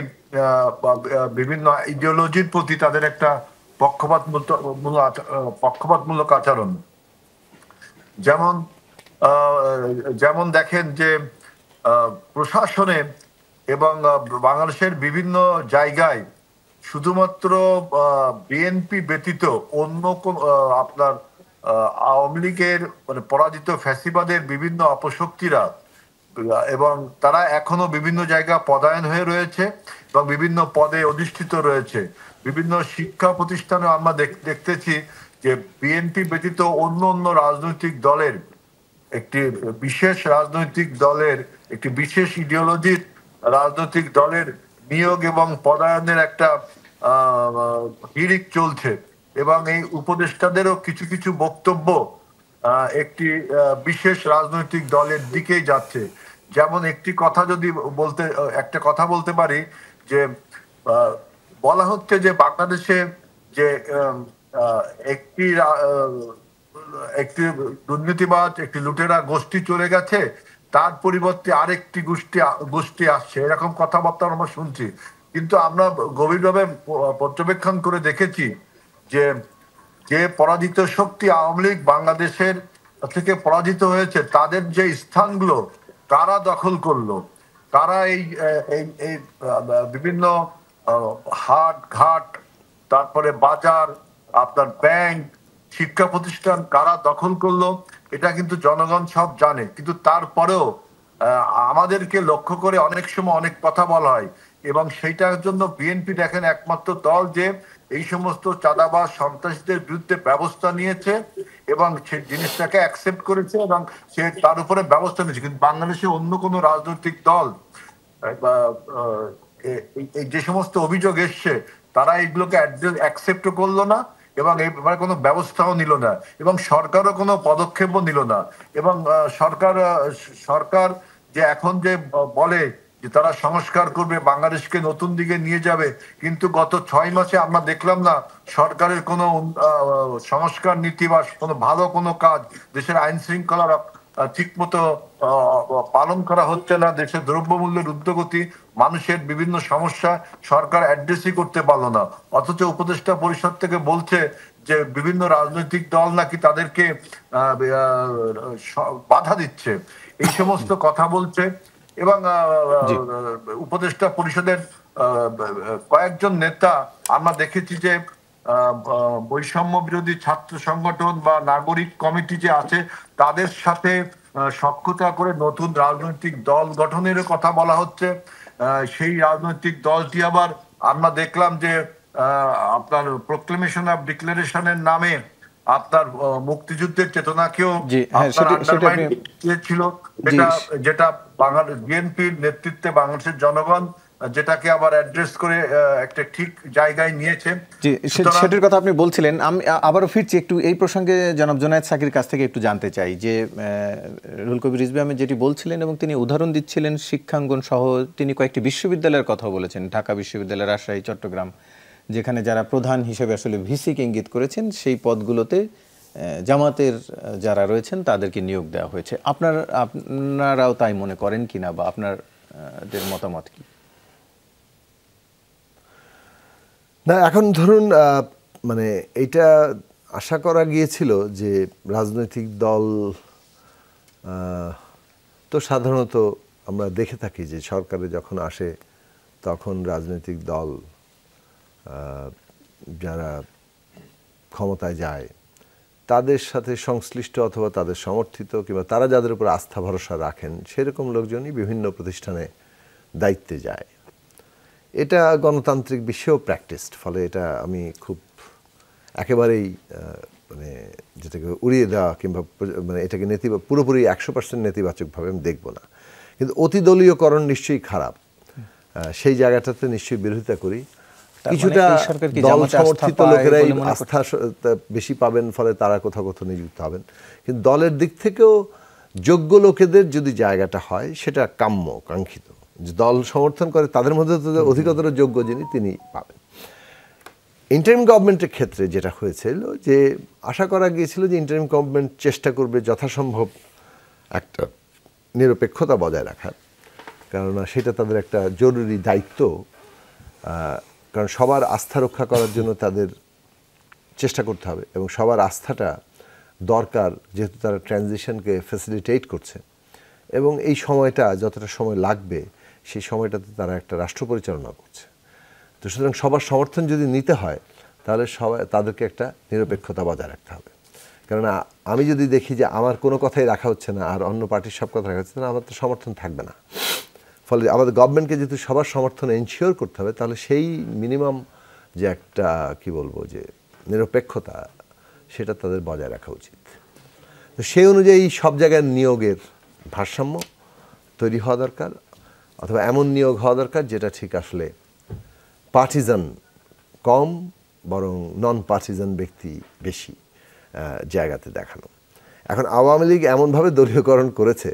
বিভিন্ন আইডিওলজির প্রতি তাদের একটা পক্ষপাতমূলক আচরণ। যেমন দেখেন যে প্রশাসনে এবং বাংলাদেশের বিভিন্ন জায়গায় শুধুমাত্র বিএনপি ব্যতীত অন্য কোন আপনার আওয়ামী লীগের মানে পরাজিত ফ্যাসিবাদের বিভিন্ন অপশক্তিরা, এবং তারা এখনো বিভিন্ন জায়গা পদায়ন হয়ে রয়েছে এবং বিভিন্ন পদে অধিষ্ঠিত রয়েছে। বিভিন্ন শিক্ষা প্রতিষ্ঠানে আমরা দেখতেছি যে বিএনপি ব্যতীত অন্য অন্য রাজনৈতিক দলের একটি বিশেষ ইডিওলজির রাজনৈতিক দলের নিয়োগ এবং পদায়নের একটা হিড়িক চলছে, এবং এই উপদেষ্টাদেরও কিছু কিছু বক্তব্য একটি বিশেষ রাজনৈতিক দলের দিকেই যাচ্ছে। যেমন একটা কথা বলতে পারি যে বলা হচ্ছে যে বাংলাদেশে যে একটি দুর্নীতিবাজ, একটি লুটেরা গোষ্ঠী চলে গেছে, তার পরিবর্তে আরেকটি গোষ্ঠী আসছে, এরকম কথাবার্তা আমরা শুনছি। কিন্তু আমরা গভীরভাবে পর্যবেক্ষণ করে দেখেছি যে পরাজিত শক্তি আওয়ামী লীগ বাংলাদেশের থেকে পরাজিত হয়েছে, তাদের যে স্থানগুলো কারা দখল করলো, কারা এই বিভিন্ন হাট ঘাট, তারপরে বাজার, আপনার ব্যাংক, শিক্ষা প্রতিষ্ঠান কারা দখল করলো, এটা কিন্তু জনগণ সব জানে। কিন্তু তারপরেও আমাদেরকে লক্ষ্য করে অনেক সময় অনেক কথা বলা হয়, এবং সেইটার জন্য বিএনপি দেখেন একমাত্র দল যে এই সমস্ত চাঁদাবাজ সন্ত্রাসীদের বিরুদ্ধে ব্যবস্থা নিয়েছে এবং সে জিনিসটাকে অ্যাকসেপ্ট করেছে এবং সে তার উপরে ব্যবস্থা নিয়েছে। কিন্তু বাংলাদেশে অন্য কোনো রাজনৈতিক দল এই যে সমস্ত অভিযোগ এসছে তারা এইগুলোকে অ্যাকসেপ্টও করলো না এবং এই ব্যাপারে কোনো ব্যবস্থাও নিল না, এবং সরকারও কোনো পদক্ষেপও নিল না। এবং সরকার যে এখন যে বলে যে তারা সংস্কার করবে, বাংলাদেশকে নতুন দিকে নিয়ে যাবে, কিন্তু গত 6 মাসে আমরা দেখলাম না সরকারের কোনো সংস্কার নীতি বা কোনো ভালো কোনো কাজ। দেশের আইন শৃঙ্খলা ঠিক মতো পালন করা হচ্ছে না, দেশের দ্রব্যমূল্যের ঊর্ধ্বগতি, মানুষের বিভিন্ন সমস্যা সরকার অ্যাড্রেসই করতে পারলো না। অথচ উপদেষ্টা পরিষদ থেকে বলছে যে বিভিন্ন রাজনৈতিক দল নাকি তাদেরকে বাধা দিচ্ছে, এই সমস্ত কথা বলছে। এবং উপদেষ্টা পরিষদের কয়েকজন নেতা আমরা দেখেছি যে বৈষম্য বিরোধী ছাত্র সংগঠন বা নাগরিক কমিটি যে আছে তাদের সাথে সখ্যতা করে নতুন রাজনৈতিক দল গঠনের কথা বলা হচ্ছে। সেই রাজনৈতিক দলটি আবার আমরা দেখলাম যে আপনার প্রোক্লেমেশন অফ ডিক্লারেশনের নামে আপনার মুক্তিযুদ্ধের চেতনাকেও ছিল, যেটা বাংলাদেশ বিএনপির নেতৃত্বে বাংলাদেশের জনগণ যেটাকে আবার অ্যাড্রেস করে একটা ঠিক জায়গায় নিয়েছে। জি, সেটার কথা আপনি বলছিলেন। আমি আবারও ফিরছি একটু এই প্রসঙ্গে জনাব জোনায়েদ সাকির কাছ থেকে একটু জানতে চাই যে রুহুল কবির রিজভী আহমেদ যেটি বলছিলেন এবং তিনি উদাহরণ দিচ্ছিলেন শিক্ষাঙ্গন সহ, তিনি কয়েকটি বিশ্ববিদ্যালয়ের কথা বলেছেন, ঢাকা বিশ্ববিদ্যালয়, রাজশাহী, চট্টগ্রাম, যেখানে যারা প্রধান হিসেবে আসলে ভিসিকে ইঙ্গিত করেছেন সেই পদগুলোতে জামাতের যারা রয়েছেন তাদেরকে নিয়োগ দেওয়া হয়েছে। আপনারাও তাই মনে করেন কিনা বা আপনাদের মতামত কি? না, এখন ধরুন মানে এটা আশা করা গিয়েছিল যে রাজনৈতিক দল তো সাধারণত আমরা দেখে থাকি যে সরকারে যখন আসে তখন রাজনৈতিক দল যারা ক্ষমতায় যায় তাদের সাথে সংশ্লিষ্ট অথবা তাদের সমর্থিত কিংবা তারা যাদের উপর আস্থা ভরসা রাখেন সেরকম লোকজনই বিভিন্ন প্রতিষ্ঠানে দায়িত্বে যায়। এটা গণতান্ত্রিক বিশ্বেও প্র্যাকটিসড, ফলে এটা আমি খুব একেবারেই মানে যেটাকে উড়িয়ে দেওয়া কিংবা মানে এটাকে পুরোপুরি 100% নেতিবাচকভাবে আমি দেখব না। কিন্তু অতি দলীয়করণ নিশ্চয়ই খারাপ, সেই জায়গাটাতে নিশ্চয়ই বিরোধিতা করি। কিছুটা দল সমর্থিত লোকেরাই আস্থা বেশি পাবেন, ফলে তারা কোথাও কোথাও নিযুক্ত হবেন। কিন্তু দলের দিক থেকেও যোগ্য লোকেদের যদি জায়গাটা হয় সেটা কাম্য, কাঙ্ক্ষিত। যে দল সমর্থন করে তাদের মধ্যে তো অধিকতর যোগ্য যিনি তিনি পাবেন। ইন্টারিম গভর্নমেন্টের ক্ষেত্রে যেটা হয়েছিল যে আশা করা গিয়েছিল যে ইন্টারিম গভর্নমেন্ট চেষ্টা করবে যথাসম্ভব একটা নিরপেক্ষতা বজায় রাখার, কেননা সেটা তাদের একটা জরুরি দায়িত্ব। কারণ সবার আস্থা রক্ষা করার জন্য তাদের চেষ্টা করতে হবে এবং সবার আস্থাটা দরকার, যেহেতু তারা ট্রানজিশনকে ফ্যাসিলিটেট করছে এবং এই সময়টা যতটা সময় লাগবে সেই সময়টাতে তারা একটা রাষ্ট্র পরিচালনা করছে। তো সুতরাং সবার সমর্থন যদি নিতে হয় তাহলে তাদেরকে একটা নিরপেক্ষতা বজায় রাখতে হবে। কেননা আমি যদি দেখি যে আমার কোনো কথাই রাখা হচ্ছে না আর অন্য পার্টির সব কথা রাখা হচ্ছে না, আমার তো সমর্থন থাকবে না। ফলে আমাদের গভর্নমেন্টকে যেহেতু সবার সমর্থন এনশিওর করতে হবে, তাহলে সেই মিনিমাম যে একটা কি বলবো যে নিরপেক্ষতা, সেটা তাদের বজায় রাখা উচিত। তো সেই অনুযায়ী সব জায়গায় নিয়োগের ভারসাম্য তৈরি হওয়া দরকার, অথবা এমন নিয়োগ হওয়া দরকার যেটা ঠিক আসলে পার্টিজান কম বরং নন পার্টিজান ব্যক্তি বেশি জায়গাতে দেখানো। এখন আওয়ামী লীগ এমনভাবে দলীয়করণ করেছে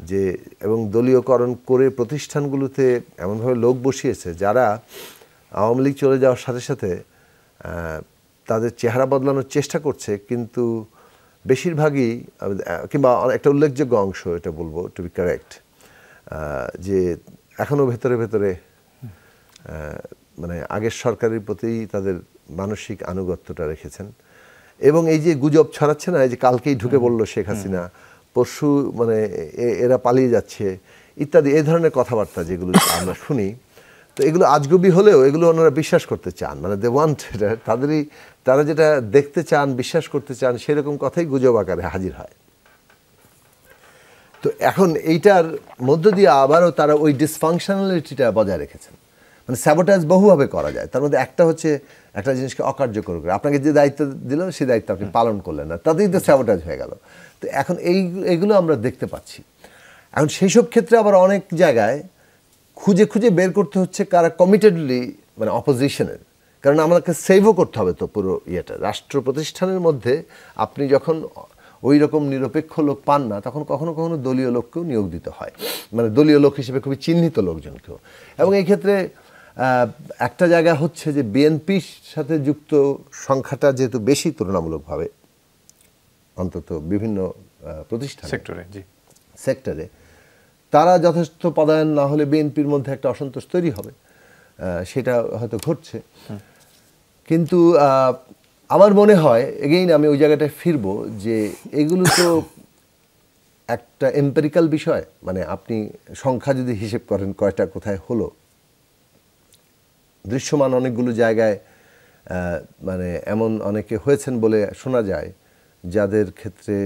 যে এবং দলীয়করণ করে প্রতিষ্ঠানগুলোতে এমনভাবে লোক বসিয়েছে যারা আওয়ামী লীগ চলে যাওয়ার সাথে সাথে তাদের চেহারা বদলানোর চেষ্টা করছে, কিন্তু বেশিরভাগই কিংবা একটা উল্লেখযোগ্য অংশ, এটা বলবো টু বি কারেক্ট, যে এখনও ভেতরে ভেতরে মানে আগের সরকারের প্রতি তাদের মানসিক আনুগত্যটা রেখেছেন। এবং এই যে গুজব ছড়াচ্ছে না, এই যে কালকেই ঢুকে পড়লো শেখ হাসিনা, পরশু মানে এরা পালিয়ে যাচ্ছে ইত্যাদি, এই ধরনের কথাবার্তা যেগুলো আমরা শুনি, তো এগুলো আজগুবি হলেও এগুলো ওনারা বিশ্বাস করতে চান, মানে দে ওয়ান্ট, তারা যেটা দেখতে চান, বিশ্বাস করতে চান, সেরকম কথাই গুজব আকারে হাজির হয়। তো এখন এইটার মধ্য দিয়ে আবারও তারা ওই ডিসফাংশনালিটিটা বজায় রেখেছেন। মানে স্যাবোটাজ বহুভাবে করা যায়, তার মধ্যে একটা হচ্ছে একটা জিনিসকে অকার্যকর করে, আপনাকে যে দায়িত্ব দিল সেই দায়িত্ব আপনি পালন করলেন না, তাতেই তো স্যাবোটাজ হয়ে গেল। তো এখন এইগুলো আমরা দেখতে পাচ্ছি। এখন সেই সব ক্ষেত্রে আবার অনেক জায়গায় খুঁজে খুঁজে বের করতে হচ্ছে কারা কমিটেডলি মানে অপোজিশনের, কারণ আমাকে সেভও করতে হবে তো পুরো ইয়েটা। রাষ্ট্র প্রতিষ্ঠানের মধ্যে আপনি যখন ওই রকম নিরপেক্ষ লোক পান না, তখন কখনো কখনো দলীয় লোককেও নিয়োগ দিতে হয়, মানে দলীয় লোক হিসেবে খুবই চিহ্নিত লোকজনকেও। এবং এই ক্ষেত্রে একটা জায়গা হচ্ছে যে বিএনপির সাথে যুক্ত সংখ্যাটা যেহেতু বেশি তুলনামূলকভাবে, অন্তত বিভিন্ন প্রতিষ্ঠান সেক্টরে, তারা যথেষ্ট পদায়ন না হলে বিএনপির মধ্যে একটা অসন্তোষ তৈরি হবে, সেটা হয়তো ঘটছে। কিন্তু আমার মনে হয় এগেইন আমি ওই জায়গাটায় ফিরবো যে এগুলো তো একটা এম্পেরিক্যাল বিষয়, মানে আপনি সংখ্যা যদি হিসেব করেন কয়টা কোথায় হলো, দৃশ্যমান অনেকগুলো জায়গায় মানে এমন অনেকে হয়েছেন বলে শোনা যায়, যাদের ক্ষেত্রে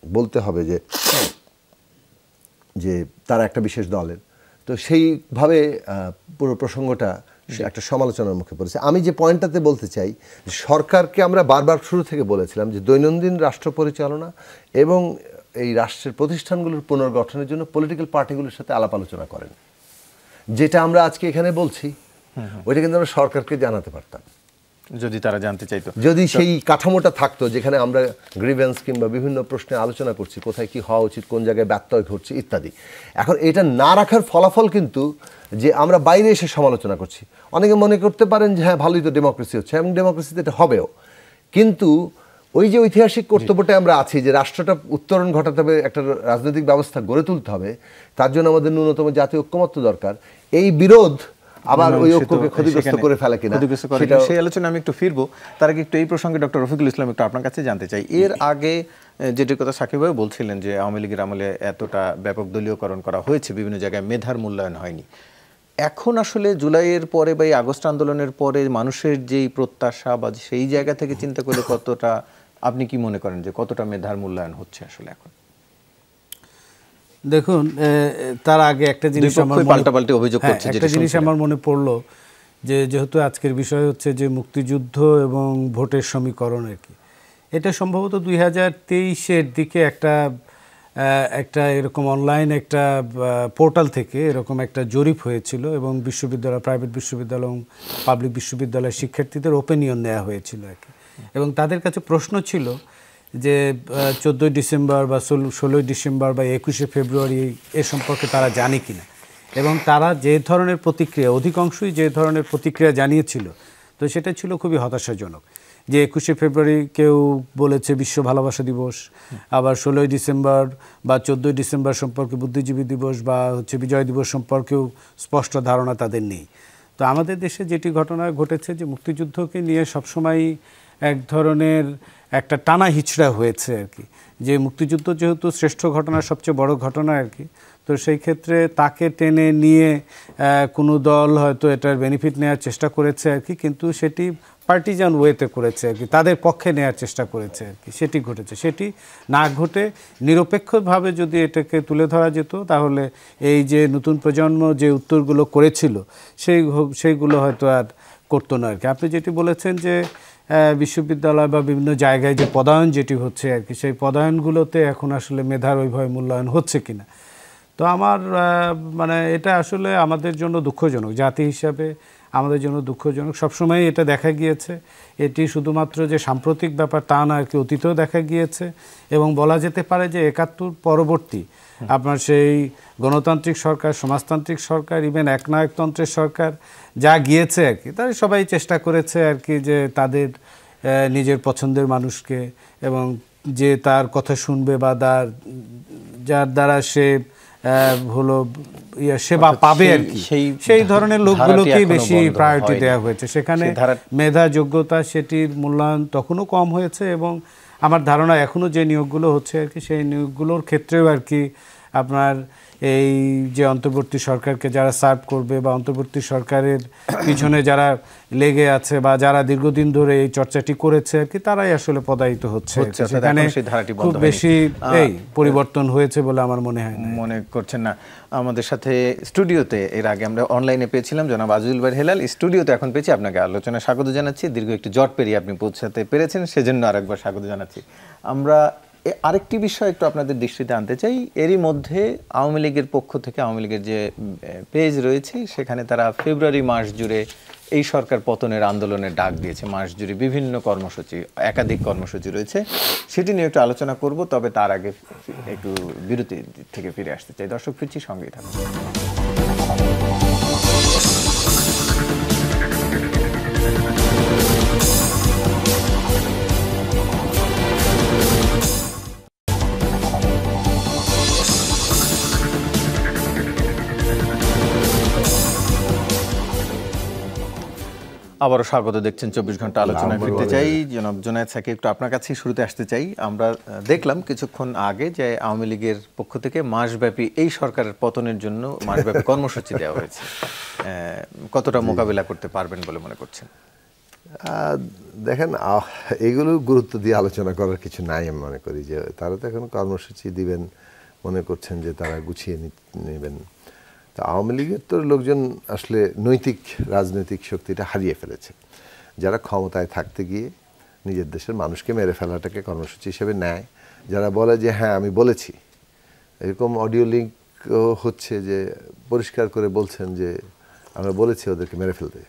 বলতে হবে যে তারা একটা বিশেষ দলের। তো সেইভাবে পুরো প্রসঙ্গটা একটা সমালোচনার মুখে পড়েছে। আমি যে পয়েন্টটাতে বলতে চাই, সরকারকে আমরা বারবার শুরু থেকে বলেছিলাম যে দৈনন্দিন রাষ্ট্র পরিচালনা এবং এই রাষ্ট্রের প্রতিষ্ঠানগুলোর পুনর্গঠনের জন্য পলিটিক্যাল পার্টিগুলোর সাথে আলাপ আলোচনা করেন। যেটা আমরা আজকে এখানে বলছি ওইটা কিন্তু আমরা সরকারকে জানাতে পারতাম যদি তারা জানতে চাইতো, যদি সেই কাঠামোটা থাকতো যেখানে আমরা গ্রিভেন্স কিংবা বিভিন্ন প্রশ্নে আলোচনা করছি, কোথায় কি হওয়া উচিত, কোন জায়গায় ব্যত্যয় ঘটছে ইত্যাদি। এখন এটা না রাখার ফলাফল কিন্তু যে আমরা বাইরে এসে সমালোচনা করছি। অনেকে মনে করতে পারেন যে হ্যাঁ ভালোই তো ডেমোক্রেসি হচ্ছে, এবং ডেমোক্রেসিতে এটা হবেও, কিন্তু ওই যে ঐতিহাসিক কর্তব্যটা আমরা আছি যে রাষ্ট্রটা উত্তরণ ঘটাতে হবে, একটা রাজনৈতিক ব্যবস্থা গড়ে তুলতে হবে, তার জন্য আমাদের ন্যূনতম জাতীয় ঐক্যমত্য দরকার। এই বিরোধ আবার ওই ঐক্যকে ক্ষতিগ্রস্ত করে ফেলে কিনা সেই আলোচনা আমি একটু ফিরবো। তার আগে একটু এই প্রসঙ্গে ডক্টর রফিকুল ইসলাম একটু আপনার কাছে জানতে চাই। এর আগে যেটির কথা সাকিব ভাই বলছিলেন যে আওয়ামী লীগের আমলে এতটা ব্যাপক দলীয়করণ করা হয়েছে, বিভিন্ন জায়গায় মেধার মূল্যায়ন হয়নি। এখন আসলে জুলাইয়ের পরে বা এই আগস্ট আন্দোলনের পরে মানুষের যেই প্রত্যাশা বা সেই জায়গা থেকে চিন্তা করলে কতটা, আপনি কি মনে করেন যে কতটা মেধার মূল্যায়ন হচ্ছে আসলে এখন? দেখুন, তার আগে একটা জিনিস আমার মনে পড়লো, যে যেহেতু আজকের বিষয় হচ্ছে যে মুক্তিযুদ্ধ এবং ভোটের সমীকরণ আর কি, এটা সম্ভবত 2023-এর দিকে একটা এরকম অনলাইন একটা পোর্টাল থেকে এরকম একটা জরিপ হয়েছিল, এবং বিশ্ববিদ্যালয়, প্রাইভেট বিশ্ববিদ্যালয় এবং পাবলিক বিশ্ববিদ্যালয়ের শিক্ষার্থীদের ওপিনিয়ন নেওয়া হয়েছিল আর কি। এবং তাদের কাছে প্রশ্ন ছিল যে 14ই ডিসেম্বর বা 16ই ডিসেম্বর বা 21শে ফেব্রুয়ারি এ সম্পর্কে তারা জানে কিনা, এবং তারা যে ধরনের প্রতিক্রিয়া, অধিকাংশই যে ধরনের প্রতিক্রিয়া জানিয়েছিল, তো সেটা ছিল খুবই হতাশাজনক। যে 21শে ফেব্রুয়ারি কেউ বলেছে বিশ্ব ভালোবাসা দিবস, আবার 16ই ডিসেম্বর বা 14ই ডিসেম্বর সম্পর্কে বুদ্ধিজীবী দিবস বা বিজয় দিবস সম্পর্কেও স্পষ্ট ধারণা তাদের নেই। তো আমাদের দেশে যেটি ঘটনা ঘটেছে যে মুক্তিযুদ্ধকে নিয়ে সবসময় এক ধরনের একটা টানা হিচড়া হয়েছে আর কি, যে মুক্তিযুদ্ধ যেহেতু শ্রেষ্ঠ ঘটনা, সবচেয়ে বড় ঘটনা আর কি, তো সেই ক্ষেত্রে তাকে টেনে নিয়ে কোনো দল হয়তো এটার বেনিফিট নেওয়ার চেষ্টা করেছে আর কি, কিন্তু সেটি পার্টিজান ওয়েতে করেছে আর কি, তাদের পক্ষে নেওয়ার চেষ্টা করেছে আর কি, সেটি ঘটেছে। সেটি না ঘটে নিরপেক্ষভাবে যদি এটাকে তুলে ধরা যেত, তাহলে এই যে নতুন প্রজন্ম যে উত্তরগুলো করেছিল সেইগুলো হয়তো আর করতো না আর কি। আপনি যেটি বলেছেন যে বিশ্ববিদ্যালয় বা বিভিন্ন জায়গায় যে পদায়ন যেটি হচ্ছে আর কি, সেই পদায়নগুলোতে এখন আসলে মেধার ওইভাবে মূল্যায়ন হচ্ছে কিনা, তো আমার মানে এটা আসলে আমাদের জন্য দুঃখজনক, জাতি হিসাবে আমাদের জন্য দুঃখজনক। সবসময় এটা দেখা গিয়েছে, এটি শুধুমাত্র যে সাম্প্রতিক ব্যাপার তা না আর কি, অতীতেও দেখা গিয়েছে, এবং বলা যেতে পারে যে 71 পরবর্তী আপনার সেই গণতান্ত্রিক সরকার, সমাজতান্ত্রিক সরকার, ইভেন একনায়কতন্ত্রের সরকার যা গিয়েছে আর কি, তারা সবাই চেষ্টা করেছে আর কি যে তাদের নিজের পছন্দের মানুষকে, এবং যে তার কথা শুনবে বা যার দ্বারা সে হলো সেবা পাবে আর কি, সেই ধরনের লোকগুলোকেই বেশি প্রায়োরিটি দেওয়া হয়েছে। সেখানে মেধা, যোগ্যতা, সেটির মূল্যায়ন তখনও কম হয়েছে, এবং আমার ধারণা এখনও যে নিয়োগগুলো হচ্ছে আর কি, সেই নিয়োগগুলোর ক্ষেত্রেও আর কি আপনার এই যে অন্তর্বর্তী সরকারকে যারা সার্ভ করবে বা অন্তর্বর্তী সরকারের পিছনে যারা লেগে আছে বা যারা দীর্ঘদিন ধরে এই চর্চাটি করেছে আর কি, তারাই আসলে পদায়িত হচ্ছে। সেখানে খুব বেশি এই পরিবর্তন হয়েছে বলে আমার মনে হয় না। মনে করছেন না? আমাদের সাথে স্টুডিওতে এর আগে আমরা অনলাইনে পেয়েছিলাম জনাব আজিজুল বাড়ি হেলাল, স্টুডিওতে এখন পেয়েছি। আপনাকে আলোচনায় স্বাগত জানাচ্ছি। দীর্ঘ একটি জট পেরিয়ে আপনি পৌঁছাতে পেরেছেন, সেজন্য আরেকবার স্বাগত জানাচ্ছি। আমরা আরেকটি বিষয় একটু আপনাদের দৃষ্টিতে আনতে চাই। এরই মধ্যে আওয়ামী লীগের পক্ষ থেকে, আওয়ামী লীগের যে পেজ রয়েছে সেখানে তারা ফেব্রুয়ারি মাস জুড়ে এই সরকার পতনের আন্দোলনের ডাক দিয়েছে। মাস জুড়ে বিভিন্ন কর্মসূচি, একাধিক কর্মসূচি রয়েছে, সেটি নিয়ে একটু আলোচনা করব। তবে তার আগে একটু বিরতি থেকে ফিরে আসতে চাই। দর্শক, ফিরছি, সঙ্গেই থাকুন। আবারও স্বাগত। দেখছেন 24 ঘন্টা আলোচনায় ফিরতে চাই। জনাব জুনায়েদ সাকি, একটু আপনার কাছেই শুরুতে আসতে চাই। আমরা দেখলাম কিছুক্ষণ আগে যে আওয়ামী লীগের পক্ষ থেকে মাসব্যাপী এই সরকারের পতনের জন্য মাসব্যাপী কর্মসূচি দেওয়া হয়েছে। কতটা মোকাবিলা করতে পারবেন বলে মনে করছেন? দেখেন, এগুলো গুরুত্ব দিয়ে আলোচনা করার কিছু নাই। আমি মনে করি যে তারা তো এখন কর্মসূচি দিবেন, মনে করছেন যে তারা গুছিয়ে নেবেন। তো আওয়ামী লীগের তো লোকজন আসলে নৈতিক রাজনৈতিক শক্তিটা হারিয়ে ফেলেছে, যারা ক্ষমতায় থাকতে গিয়ে নিজের দেশের মানুষকে মেরে ফেলাটাকে কর্মসূচি হিসেবে নেয়। যারা বলে যে হ্যাঁ আমি বলেছি, এরকম অডিও লিঙ্ক হচ্ছে যে পরিষ্কার করে বলছেন যে আমরা বলেছি ওদেরকে মেরে ফেলতে,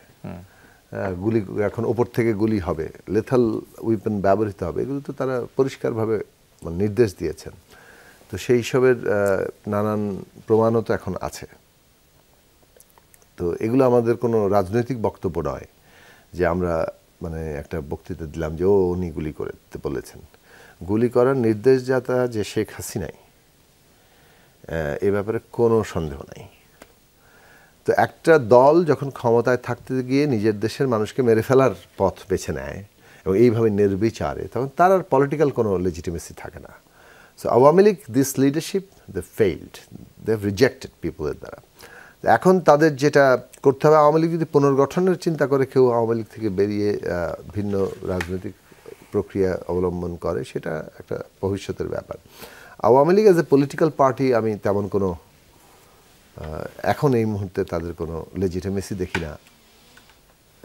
গুলি এখন ওপর থেকে গুলি হবে, লেথাল উইপেন ব্যবহৃত হবে, এগুলো তো তারা পরিষ্কারভাবে নির্দেশ দিয়েছেন। তো সেই সবের নানান প্রমাণও তো এখন আছে। তো এগুলো আমাদের কোনো রাজনৈতিক বক্তব্য নয় যে আমরা মানে একটা বক্তৃতা দিলাম যে উনি গুলি করতে বলেছেন। গুলি করার নির্দেশ যাতা যে শেখ হাসিনাই, এ ব্যাপারে কোনো সন্দেহ নাই। তো একটা দল যখন ক্ষমতায় থাকতে গিয়ে নিজের দেশের মানুষকে মেরে ফেলার পথ বেছে নেয় এবং এইভাবে নির্বিচারে, তখন তার আর পলিটিক্যাল কোনো লেজিটিমেসি থাকে না। So Awami League, this leadership, they failed, they have rejected পিপলের দ্বারা। এখন তাদের যেটা করতে হবে, আওয়ামী লীগ যদি পুনর্গঠনের চিন্তা করে কেউ আওয়ামী লীগ থেকে বেরিয়ে ভিন্ন রাজনৈতিক প্রক্রিয়া অবলম্বন করে, সেটা একটা ভবিষ্যতের ব্যাপার। Awami League as a political party আমি তেমন কোনো এখন এই মুহূর্তে তাদের কোনো লেজিটিমেসি দেখি না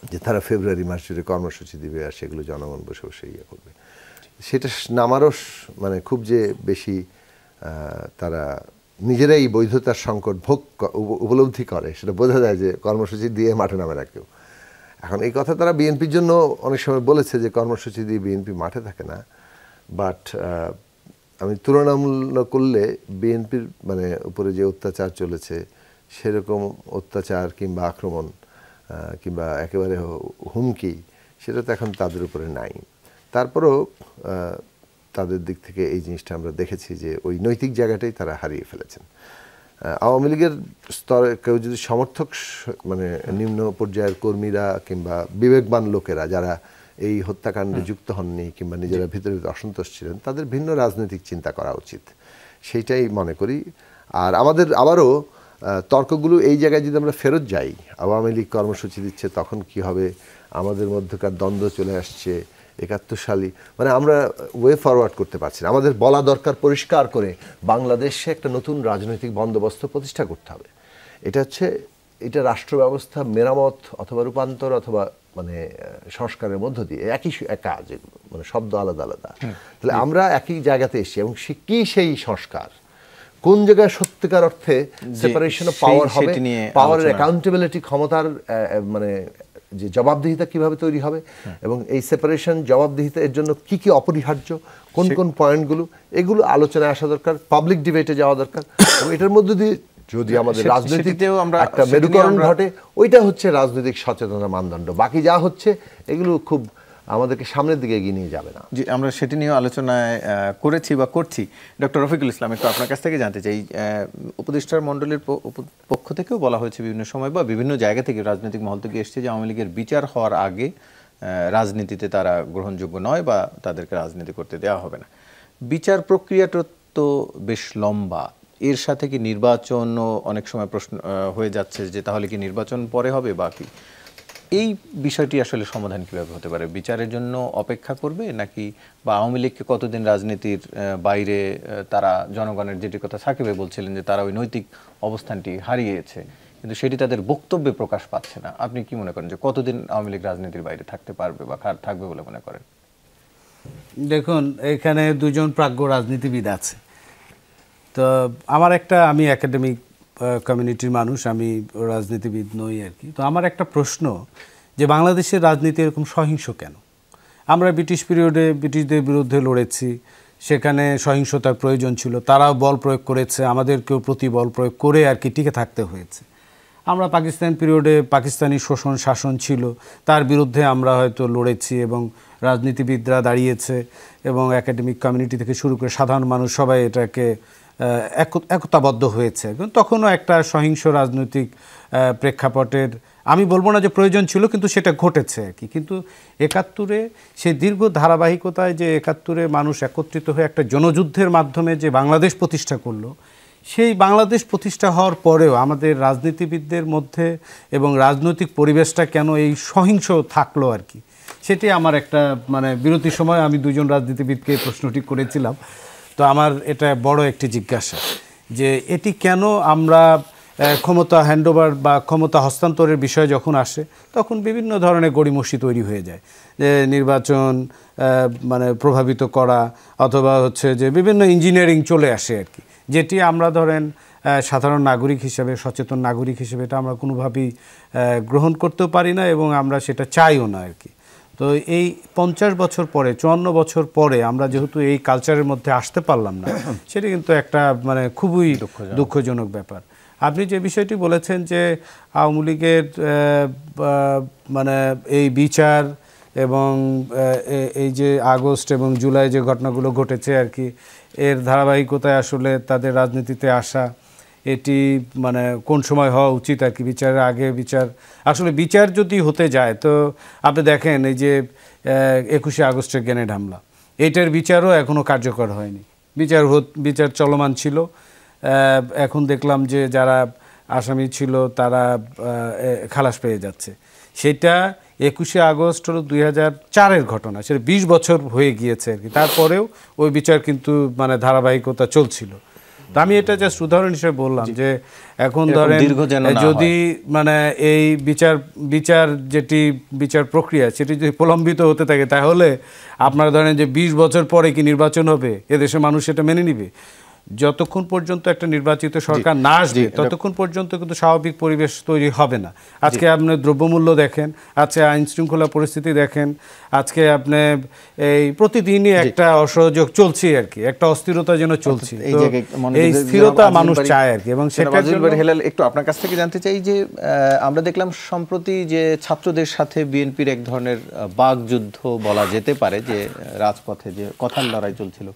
যে তারা ফেব্রুয়ারি মাস জুড়ে কর্মসূচি দিবে আর সেগুলো জনগণ বসে বসে ইয়ে করবে। সেটা নামারও মানে খুব যে বেশি তারা নিজেরাই বৈধতার সংকট উপলব্ধি করে সেটা বোঝা যায় যে কর্মসূচি দিয়ে মাঠে নামে না কেউ। এখন এই কথা তারা বিএনপির জন্য অনেক সময় বলেছে যে কর্মসূচি দিয়ে বিএনপি মাঠে থাকে না, বাট আমি তুলনামূলক করলে বিএনপির মানে উপরে যে অত্যাচার চলেছে সেরকম অত্যাচার কিংবা আক্রমণ কিংবা একেবারে হুমকি সেটা তো এখন তাদের উপরে নাই। তারপরেও তাদের দিক থেকে এই জিনিসটা আমরা দেখেছি যে ওই নৈতিক জায়গাটাই তারা হারিয়ে ফেলেছেন। আওয়ামী লীগের স্তরে কেউ যদি সমর্থক মানে নিম্ন পর্যায়ের কর্মীরা কিংবা বিবেকবান লোকেরা যারা এই হত্যাকাণ্ডে যুক্ত হননি কিংবা নিজেরা ভিতরে অসন্তোষ ছিলেন, তাদের ভিন্ন রাজনৈতিক চিন্তা করা উচিত, সেইটাই মনে করি। আর আমাদের আবারও তর্কগুলো এই জায়গায় যদি আমরা ফেরত যাই, আওয়ামী লীগ কর্মসূচি দিচ্ছে তখন কি হবে, আমাদের মধ্যকার দ্বন্দ্ব চলে আসছে ৭১ সালে, মানে আমরা ওয়ে ফরওয়ার্ড করতে পারছি না। আমাদের বলা দরকার পরিষ্কার করে বাংলাদেশে একটা নতুন রাজনৈতিক বন্দোবস্ত প্রতিষ্ঠা করতে হবে। এটা রাষ্ট্র ব্যবস্থা মেরামত অথবা রূপান্তর অথবা মানে সংস্কারের মধ্য দিয়ে একই কাজ, মানে শব্দ আলাদা আলাদা। তাহলে আমরা একই জায়গাতে এসেছি এবং কি সেই সংস্কার কোন জায়গায় সত্যিকার অর্থে সেপারেশন অফ পাওয়ার হবে, পাওয়ারের অ্যাকাউন্টেবিলিটি, ক্ষমতার মানে যে জবাবদিহিতা কিভাবে তৈরি হবে এবং এই সেপারেশন জবাবদিহিতা এর জন্য কি কি অপরিহার্য, কোন কোন পয়েন্টগুলো, এগুলো আলোচনায় আসা দরকার, পাবলিক ডিবেটে যাওয়া দরকার। এবং এটার মধ্যে দিয়ে যদি আমাদের রাজনীতিতেও একটা মেরুকরণ ঘটে, ওইটা হচ্ছে রাজনৈতিক সচেতনতার মানদণ্ড। বাকি যা হচ্ছে এগুলো খুব আমাদেরকে সামনের দিকে এগিয়ে নিয়ে যাবে না। জি, আমরা সেটি নিয়ে আলোচনায় করেছি বা করছি। ডক্টর রফিকুল ইসলাম, একটু আপনার কাছ থেকে জানতে চাই, উপদেষ্টার মণ্ডলীর পক্ষ থেকেও বলা হয়েছে বিভিন্ন সময় বা বিভিন্ন জায়গা থেকে রাজনৈতিক মহল থেকে এসছে যে আওয়ামী লীগের বিচার হওয়ার আগে রাজনীতিতে তারা গ্রহণযোগ্য নয় বা তাদেরকে রাজনীতি করতে দেওয়া হবে না। বিচার প্রক্রিয়াটা তো বেশ লম্বা, এর সাথে কি নির্বাচনও অনেক সময় প্রশ্ন হয়ে যাচ্ছে যে তাহলে কি নির্বাচন পরে হবে বা কি? এই বিষয়টি আসলে সমাধান কিভাবে হতে পারে? বিচারের জন্য অপেক্ষা করবে নাকি, বা আওয়ামী লীগকে কতদিন রাজনীতির বাইরে তারা জনগণের, যেটি কথা সাকিবে বলছিলেন যে তারা ওই নৈতিক অবস্থানটি হারিয়েছে কিন্তু সেটি তাদের বক্তব্যে প্রকাশ পাচ্ছে না, আপনি কি মনে করেন যে কতদিন আওয়ামী লীগ রাজনীতির বাইরে থাকতে পারবে বা থাকবে বলে মনে করেন? দেখুন, এখানে দুজন প্রাজ্ঞ রাজনীতিবিদ আছে। তো আমি একাডেমিক কমিউনিটির মানুষ, আমি রাজনীতিবিদ নই আর কি। তো আমার একটা প্রশ্ন যে বাংলাদেশের রাজনীতি এরকম সহিংস কেন? আমরা ব্রিটিশ পিরিয়ডে ব্রিটিশদের বিরুদ্ধে লড়েছি, সেখানে সহিংসতার প্রয়োজন ছিল, তারাও বল প্রয়োগ করেছে, আমাদেরকেও প্রতি বল প্রয়োগ করে আর কি টিকে থাকতে হয়েছে। আমরা পাকিস্তান পিরিয়ডে পাকিস্তানি শোষণ শাসন ছিল, তার বিরুদ্ধে আমরা হয়তো লড়েছি এবং রাজনীতিবিদরা দাঁড়িয়েছে এবং একাডেমিক কমিউনিটি থেকে শুরু করে সাধারণ মানুষ সবাই এটাকে একতাবদ্ধ হয়েছে। তখনও একটা সহিংস রাজনৈতিক প্রেক্ষাপটের, আমি বলবো না যে প্রয়োজন ছিল, কিন্তু সেটা ঘটেছে আর কি। কিন্তু ৭১-এ সেই দীর্ঘ ধারাবাহিকতায় যে ৭১-এ মানুষ একত্রিত হয়ে একটা জনযুদ্ধের মাধ্যমে যে বাংলাদেশ প্রতিষ্ঠা করলো, সেই বাংলাদেশ প্রতিষ্ঠা হওয়ার পরেও আমাদের রাজনীতিবিদদের মধ্যে এবং রাজনৈতিক পরিবেশটা কেন এই সহিংস থাকলো আর কি, সেটি আমার একটা বিরতির সময় আমি দুজন রাজনীতিবিদকে প্রশ্নটি করেছিলাম। তো আমার এটা বড় একটি জিজ্ঞাসা যে এটি কেন আমরা ক্ষমতা হ্যান্ডওভার বা ক্ষমতা হস্তান্তরের বিষয় যখন আসে তখন বিভিন্ন ধরনের গড়িমসি তৈরি হয়ে যায়, যে নির্বাচন প্রভাবিত করা অথবা হচ্ছে যে বিভিন্ন ইঞ্জিনিয়ারিং চলে আসে আর কি, যেটি আমরা ধরেন সাধারণ নাগরিক হিসেবে, সচেতন নাগরিক হিসেবে এটা আমরা কোনোভাবেই গ্রহণ করতেও পারি না এবং আমরা সেটা চাইও না আর কি। তো এই ৫০ বছর পরে, ৫৪ বছর পরে আমরা যেহেতু এই কালচারের মধ্যে আসতে পারলাম না, সেটি কিন্তু একটা খুবই দুঃখজনক ব্যাপার। আপনি যে বিষয়টি বলেছেন যে আওয়ামী লীগের এই বিচার এবং এই যে আগস্ট এবং জুলাই যে ঘটনাগুলো ঘটেছে আর কি, এর ধারাবাহিকতায় আসলে তাদের রাজনীতিতে আসা, এটি কোন সময় হওয়া উচিত আর কি? বিচারের আগে বিচার যদি হতে যায়, তো আপনি দেখেন এই যে ২১শে আগস্টের গ্রেনেড হামলা, এইটার বিচারও এখনও কার্যকর হয়নি, বিচার চলমান ছিল। এখন দেখলাম যে যারা আসামি ছিল তারা খালাস পেয়ে যাচ্ছে। সেটা ২১শে আগস্ট হলো ২০০৪-এর ঘটনা, সেটা ২০ বছর হয়ে গিয়েছে আর কি, তারপরেও ওই বিচার কিন্তু ধারাবাহিকতা চলছিল। তো আমি এটা জাস্ট উদাহরণ হিসেবে বললাম যে এখন ধরেন যদি এই বিচার প্রক্রিয়া সেটি যদি প্রলম্বিত হতে থাকে, তাহলে আপনারা ধরেন যে ২০ বছর পরে কি নির্বাচন হবে? এদেশের মানুষ সেটা মেনে নিবে? যতক্ষণ পর্যন্ত একটা নির্বাচিত সরকার না আসবে ততক্ষণ পর্যন্ত কিন্তু স্বাভাবিক পরিবেশ তৈরি হবে না। আজকে আপনি দ্রব্যমূল্য দেখেন, আজকে আইন শৃঙ্খলা পরিস্থিতি দেখেন, আজকে আপনি এই প্রতিদিনই একটা অসহযোগ চলছে আর কি, একটা অস্থিরতা যেন চলছে, এই স্থিরতা মানুষ চায় আর কি। এবং সেটা হেলাল, একটু আপনার কাছ থেকে জানতে চাই যে আমরা দেখলাম সম্প্রতি যে ছাত্রদের সাথে বিএনপির এক ধরনের বাকযুদ্ধ বলা যেতে পারে, যে রাজপথে যে কথার লড়াই চলছিল,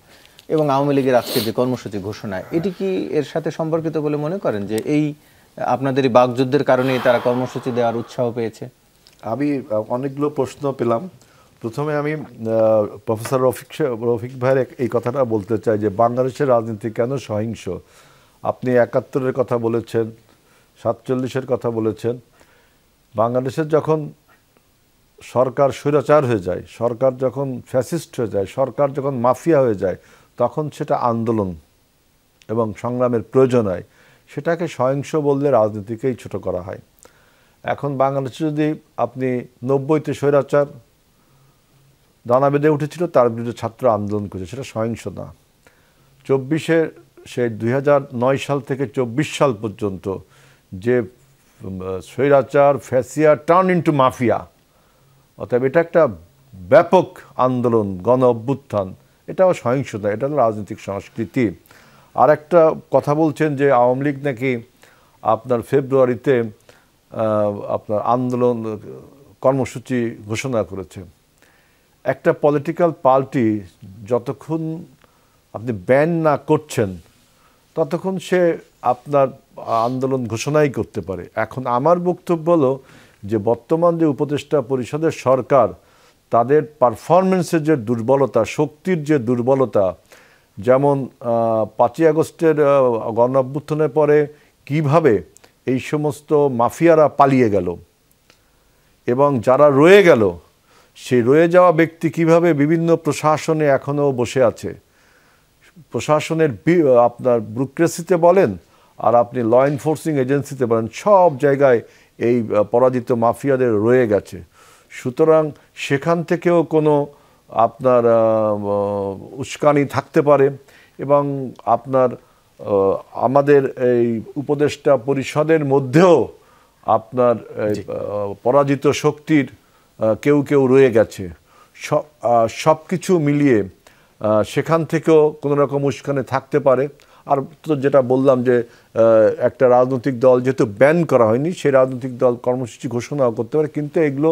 এবং আওয়ামী লীগের আজকে যে কর্মসূচি ঘোষণা, এটি কি এর সাথে সম্পর্কিত বলে মনে করেন যে এই আপনাদের এই বাকযুদ্ধের কারণেই তারা কর্মসূচি দেওয়ার উৎসাহ পেয়েছে? আমি অনেকগুলো প্রশ্ন পেলাম। প্রথমে আমি প্রফেসর রফিক ভাইয়ের এই কথাটা বলতে চাই যে বাংলাদেশের রাজনীতি কেন সহিংস। আপনি ৭১-এর কথা বলেছেন, ৪৭-এর কথা বলেছেন। বাংলাদেশের যখন সরকার স্বৈরাচার হয়ে যায়, সরকার যখন ফ্যাসিস্ট হয়ে যায়, সরকার যখন মাফিয়া হয়ে যায়, তখন সেটা আন্দোলন এবং সংগ্রামের প্রয়োজন হয়, সেটাকে সহিংস বললে রাজনীতিকেই ছোট করা হয়। এখন বাংলাদেশে যদি আপনি ৯০-তে স্বৈরাচার দানা বেঁধে উঠেছিল, তার বিরুদ্ধে ছাত্র আন্দোলন করেছে, সেটা সহিংস না। ২৪-এ সেই ২০০৯ সাল থেকে ২৪ সাল পর্যন্ত যে স্বৈরাচার ফ্যাসিয়া টার্ন ইনটু মাফিয়া, অতএব এটা একটা ব্যাপক আন্দোলন, গণ অভ্যুত্থান, এটাও সহিংসতা, এটা হলো রাজনৈতিক সংস্কৃতি। আর একটা কথা বলছেন যে আওয়ামী লীগ নাকি আপনার ফেব্রুয়ারিতে আপনার আন্দোলন কর্মসূচি ঘোষণা করেছে। একটা পলিটিক্যাল পার্টি যতক্ষণ আপনি ব্যান না করছেন ততক্ষণ সে আপনার আন্দোলন ঘোষণাই করতে পারে। এখন আমার বক্তব্য হলো যে বর্তমান যে উপদেষ্টা পরিষদের সরকার, তাদের পারফরমেন্সের যে দুর্বলতা, শক্তির যে দুর্বলতা, যেমন 5ই আগস্টের গণ অভ্যুত্থানের পরে কিভাবে এই সমস্ত মাফিয়ারা পালিয়ে গেল এবং যারা রয়ে গেল সেই রয়ে যাওয়া ব্যক্তি কিভাবে বিভিন্ন প্রশাসনে এখনও বসে আছে, প্রশাসনের আপনার ব্যুরোক্রেসিতে বলেন আর আপনি ল এনফোর্সিং এজেন্সিতে বলেন, সব জায়গায় এই পরাজিত মাফিয়াদের রয়ে গেছে। সুতরাং সেখান থেকেও কোনো আপনার উস্কানি থাকতে পারে এবং আপনার আমাদের এই উপদেষ্টা পরিষদের মধ্যেও আপনার পরাজিত শক্তির কেউ কেউ রয়ে গেছে। সব কিছু মিলিয়ে সেখান থেকেও কোনো রকম উস্কানি থাকতে পারে। আর তো যেটা বললাম যে একটা রাজনৈতিক দল যেহেতু ব্যান করা হয়নি, সেই রাজনৈতিক দল কর্মসূচি ঘোষণাও করতে পারে, কিন্তু এগুলো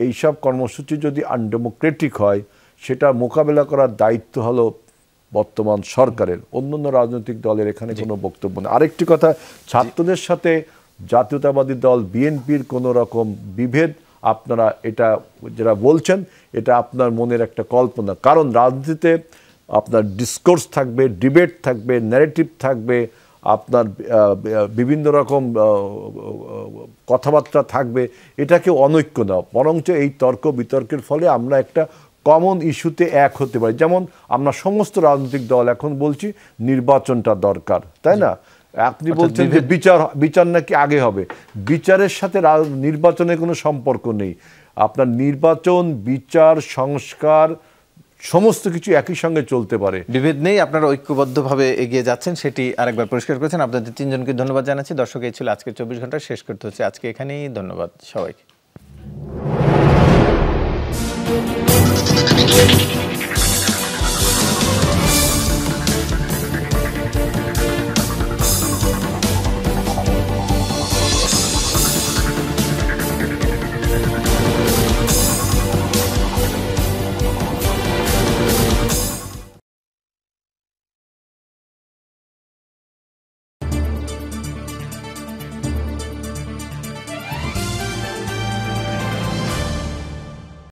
এইসব কর্মসূচি যদি আনডেমোক্রেটিক হয় সেটা মোকাবেলা করার দায়িত্ব হলো বর্তমান সরকারের, অন্যান্য রাজনৈতিক দলের এখানে কোনো বক্তব্য নেই। আরেকটি কথা, ছাত্রদের সাথে জাতীয়তাবাদী দল বিএনপির কোনো রকম বিভেদ আপনারা এটা যেটা বলছেন এটা আপনার মনের একটা কল্পনা। কারণ রাজনীতিতে আপনার ডিসকোর্স থাকবে, ডিবেট থাকবে, ন্যারেটিভ থাকবে, আপনার বিভিন্ন রকম কথাবার্তা থাকবে, এটাকে অনৈক্য না, বরঞ্চ এই তর্ক বিতর্কের ফলে আমরা একটা কমন ইস্যুতে এক হতে পারি। যেমন আমরা সমস্ত রাজনৈতিক দল এখন বলছি নির্বাচনটা দরকার, তাই না? আপনি বলছেন যে বিচার নাকি আগে হবে, বিচারের সাথে নির্বাচনের কোনো সম্পর্ক নেই। আপনার নির্বাচন, বিচার, সংস্কার সমস্ত কিছু একই সঙ্গে চলতে পারে, বিভেদ নেই। আপনারা ঐক্যবদ্ধভাবে এগিয়ে যাচ্ছেন, সেটি আরেকবার পরিষ্কার করেছেন। আপনাদের তিনজনকে ধন্যবাদ জানাচ্ছি। দর্শক, এই ছিল আজকের 24 ঘন্টা, শেষ করতে হচ্ছে আজকে এখানেই। ধন্যবাদ সবাইকে।